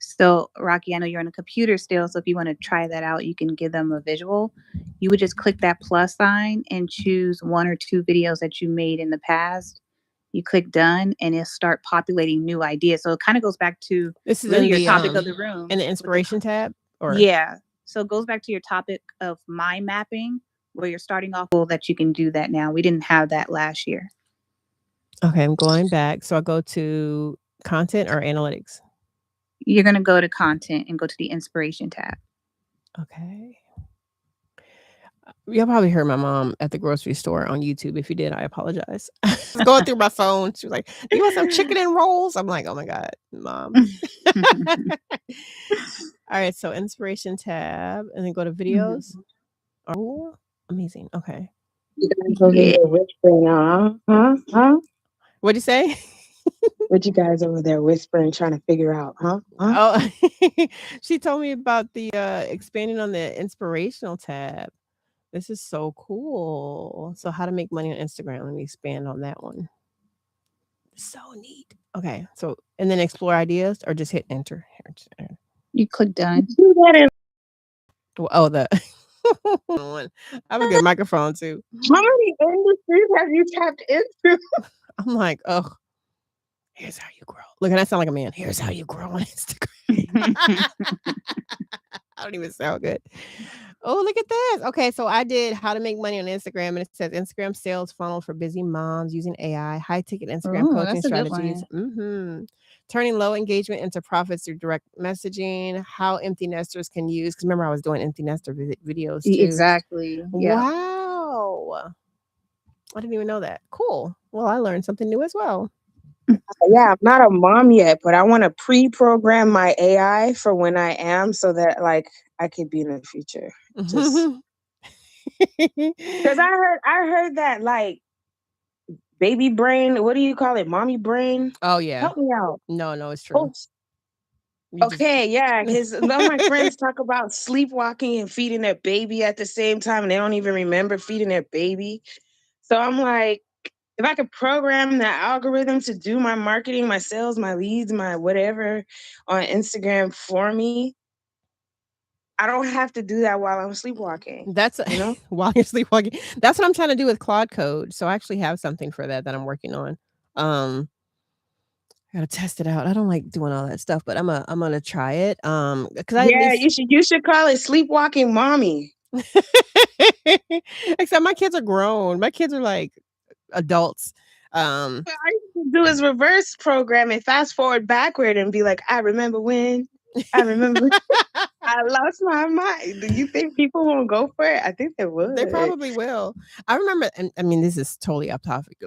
So, Rocky, I know you're on a computer still, so if you want to try that out, you can give them a visual. You would just click that plus sign and choose one or two videos that you made in the past You click done and it'll start populating new ideas. So it kind of goes back to This is really in your the topic of the room. in the inspiration tab, or yeah. So it goes back to your topic of mind mapping, where you're starting off that you can do that now. We didn't have that last year. okay, I'm going back. So I go to content or analytics. You're going to go to content and go to the inspiration tab. Okay. Y'all probably heard my mom at the grocery store on YouTube. If you did, I apologize. I was going through my phone. She was like, "Do you want some chicken and rolls?" I'm like, "Oh my God, Mom." All right, so inspiration tab, and then go to videos. Oh, amazing. Okay. You guys over there whispering, What'd you say? What you guys over there whispering, trying to figure out, huh? Oh, she told me about the expanding on the inspirational tab. This is so cool. So how to make money on Instagram. Let me expand on that one. So neat. Okay. So, and then explore ideas or just hit enter. You click done. Oh, the one. I have a good microphone too. How many industries have you tapped into? I'm like, oh, here's how you grow. Look, and I sound like a man. Here's how you grow on Instagram. I don't even sound good. Oh, look at this. Okay, so I did how to make money on Instagram, and it says Instagram sales funnel for busy moms using AI, high ticket Instagram Ooh, coaching that's a good strategies. Turning low engagement into profits through direct messaging. How empty nesters can use. Because remember, I was doing empty nester videos too. Exactly. Yeah. Wow. I didn't even know that. Cool. Well, I learned something new as well. Yeah, I'm not a mom yet, but I want to pre-program my AI for when I am, so that like I could be in the future. Just because I heard that like baby brain, what do you call it? Mommy brain? Oh yeah. Help me out. No, it's true. Okay, yeah, because all my friends talk about sleepwalking and feeding their baby at the same time, and they don't even remember feeding their baby. So I'm like, if I could program that algorithm to do my marketing, my sales, my leads, my whatever on Instagram for me, I don't have to do that while I'm sleepwalking. That's while you're sleepwalking. That's what I'm trying to do with Claude Code. So I actually have something for that I'm working on. I gotta test it out. I don't like doing all that stuff, but I'm gonna try it. Because you should call it sleepwalking mommy. Except my kids are grown. My kids are like adults. What I used to do is reverse program and fast forward backward and be like, I remember I lost my mind. Do you think people won't go for it? I think they would. They probably will. I remember, and I mean, this is totally off topic,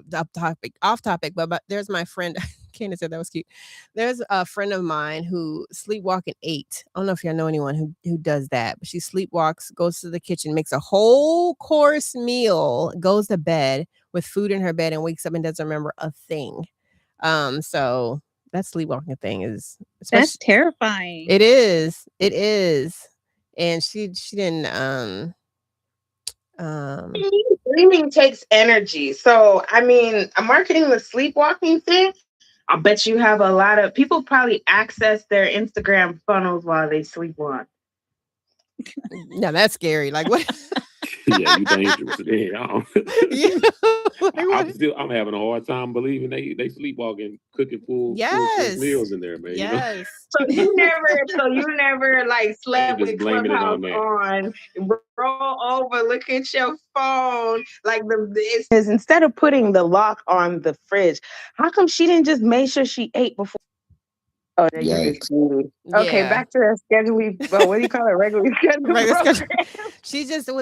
but there's my friend. Candace said that was cute. There's a friend of mine who sleepwalking 8. I don't know if y'all know anyone who does that, but she sleepwalks, goes to the kitchen, makes a whole course meal, goes to bed with food in her bed, and wakes up and doesn't remember a thing. So that sleepwalking thing is that's terrifying. It is. And she didn't dreaming takes energy. So I mean, marketing the sleepwalking thing, I'll bet you have a lot of people probably access their Instagram funnels while they sleepwalk. Now that's scary. Like what? Yeah, you dangerous. Yeah. I'm having a hard time believing they sleepwalking, cooking full meals in there, man. Yes. You know? So you never like slept with Clubhouse on, roll over, look at your phone. Like is instead of putting the lock on the fridge, how come she didn't just make sure she ate before? Oh, you just okay. Back to that schedule. What do you call it? Regular schedule. She just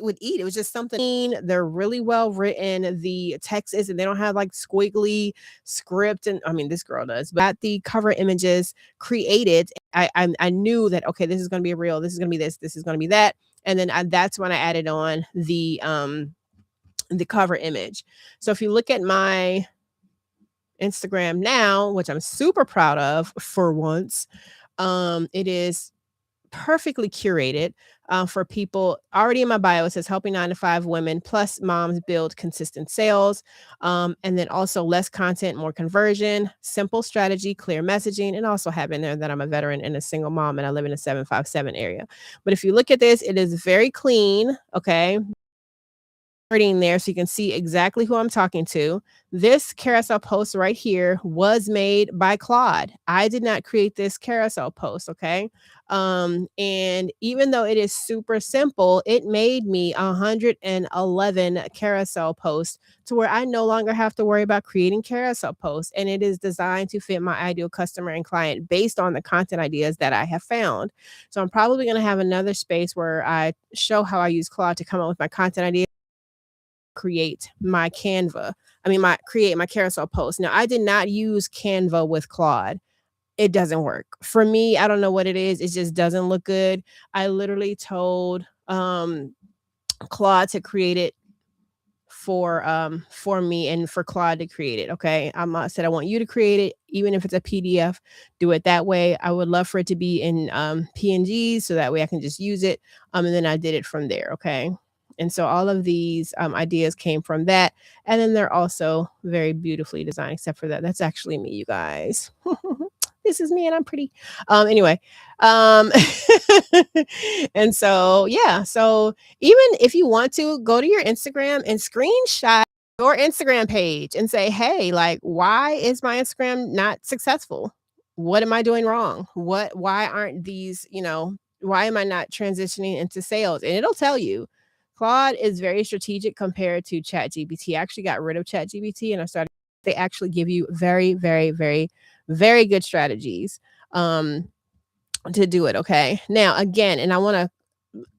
would eat. It was just something. They're really well written. The text is, and they don't have like squiggly script. And I mean, this girl does. But the cover images created, I knew that okay, this is going to be real. This is going to be this. This is going to be that. And then that's when I added on the cover image. So if you look at my Instagram now, which I'm super proud of for once, it is perfectly curated for people. Already in my bio, it says helping 9-to-5 women plus moms build consistent sales. And then also less content, more conversion, simple strategy, clear messaging, and also have in there that I'm a veteran and a single mom and I live in a 757 area. But if you look at this, it is very clean. Okay. there so you can see exactly who I'm talking to. This carousel post right here was made by Claude. I did not create this carousel post, okay? And even though it is super simple, it made me 111 carousel posts to where I no longer have to worry about creating carousel posts. And it is designed to fit my ideal customer and client based on the content ideas that I have found. So I'm probably going to have another space where I show how I use Claude to come up with my content ideas, create my create my carousel post. Now, I did not use Canva with Claude. It doesn't work. For me, I don't know what it is. It just doesn't look good. I literally told Claude to create it for me and for Claude to create it. Okay. I said I want you to create it, even if it's a PDF, do it that way. I would love for it to be in PNGs so that way I can just use it. And then I did it from there. Okay. And so all of these ideas came from that. And then they're also very beautifully designed, except for that. That's actually me, you guys. This is me and I'm pretty. Anyway. And so, yeah. So even if you want to go to your Instagram and screenshot your Instagram page and say, hey, like, why is my Instagram not successful? What am I doing wrong? Why aren't these, why am I not transitioning into sales? And it'll tell you. Claude is very strategic compared to ChatGPT. I actually got rid of ChatGPT and they actually give you very, very, very, very good strategies to do it. Okay. Now, again, and I want to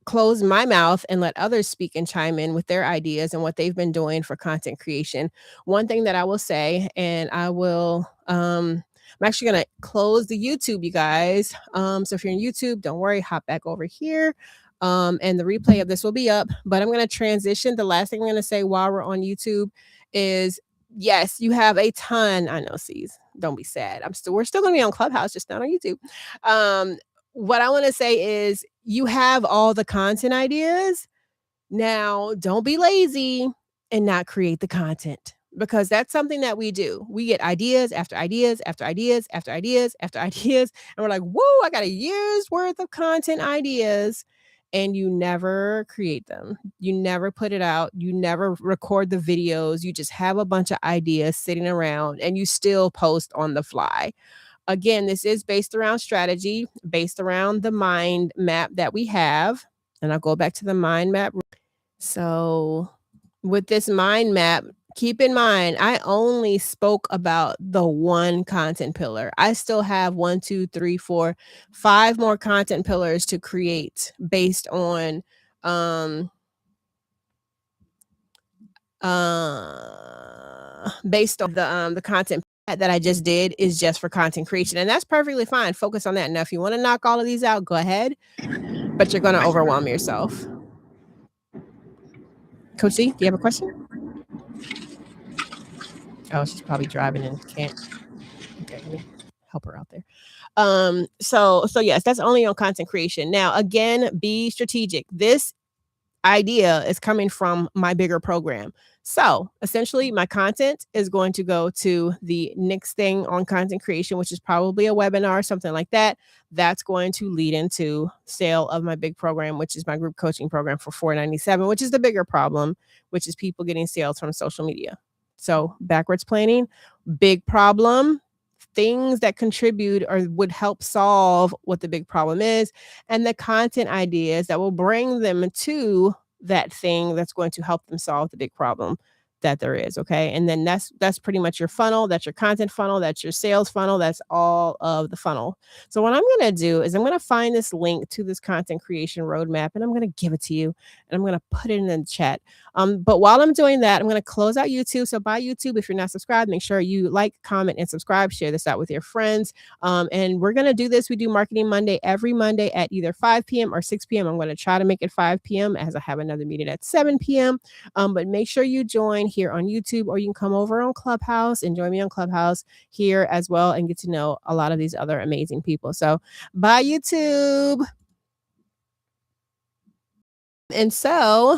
close my mouth and let others speak and chime in with their ideas and what they've been doing for content creation. One thing that I will say, and I'm actually going to close the YouTube, you guys. So if you're in YouTube, don't worry, hop back over here. And the replay of this will be up, but I'm going to transition. The last thing I'm going to say while we're on YouTube is, yes, you have a ton. I know, C's, don't be sad. We're still going to be on Clubhouse, just not on YouTube. What I want to say is you have all the content ideas. Now, don't be lazy and not create the content, because that's something that we do. We get ideas after ideas after ideas after ideas after ideas. And we're like, whoa, I got a year's worth of content ideas. And you never create them. You never put it out. You never record the videos. You just have a bunch of ideas sitting around and you still post on the fly. Again, this is based around strategy, based around the mind map that we have. And I'll go back to the mind map. So with this mind map, keep in mind, I only spoke about the one content pillar. I still have 1, 2, 3, 4, 5 more content pillars to create based on the content that I just did is just for content creation. And that's perfectly fine. Focus on that. Now, if you want to knock all of these out, go ahead, but you're going to overwhelm yourself. Coach C, do you have a question? Oh, she's probably driving and can't. Okay, let me help her out there. So yes, that's only on content creation. Now, again, be strategic. This idea is coming from my bigger program. So essentially my content is going to go to the next thing on content creation, which is probably a webinar, something like that. That's going to lead into sale of my big program, which is my group coaching program for $497, which is the bigger problem, which is people getting sales from social media. So backwards planning, big problem, things that contribute or would help solve what the big problem is, and the content ideas that will bring them to that thing that's going to help them solve the big problem that there is. Okay. And then that's pretty much your funnel. That's your content funnel. That's your sales funnel. That's all of the funnel. So what I'm going to do is I'm going to find this link to this content creation roadmap and I'm going to give it to you and I'm going to put it in the chat. But while I'm doing that, I'm going to close out YouTube. So by YouTube, if you're not subscribed, make sure you like, comment, and subscribe. Share this out with your friends. And we're going to do this. We do Marketing Monday every Monday at either 5 p.m. or 6 p.m. I'm going to try to make it 5 p.m. as I have another meeting at 7 p.m. But make sure you join here on YouTube, or you can come over on Clubhouse and join me on Clubhouse here as well and get to know a lot of these other amazing people. So bye, YouTube. And so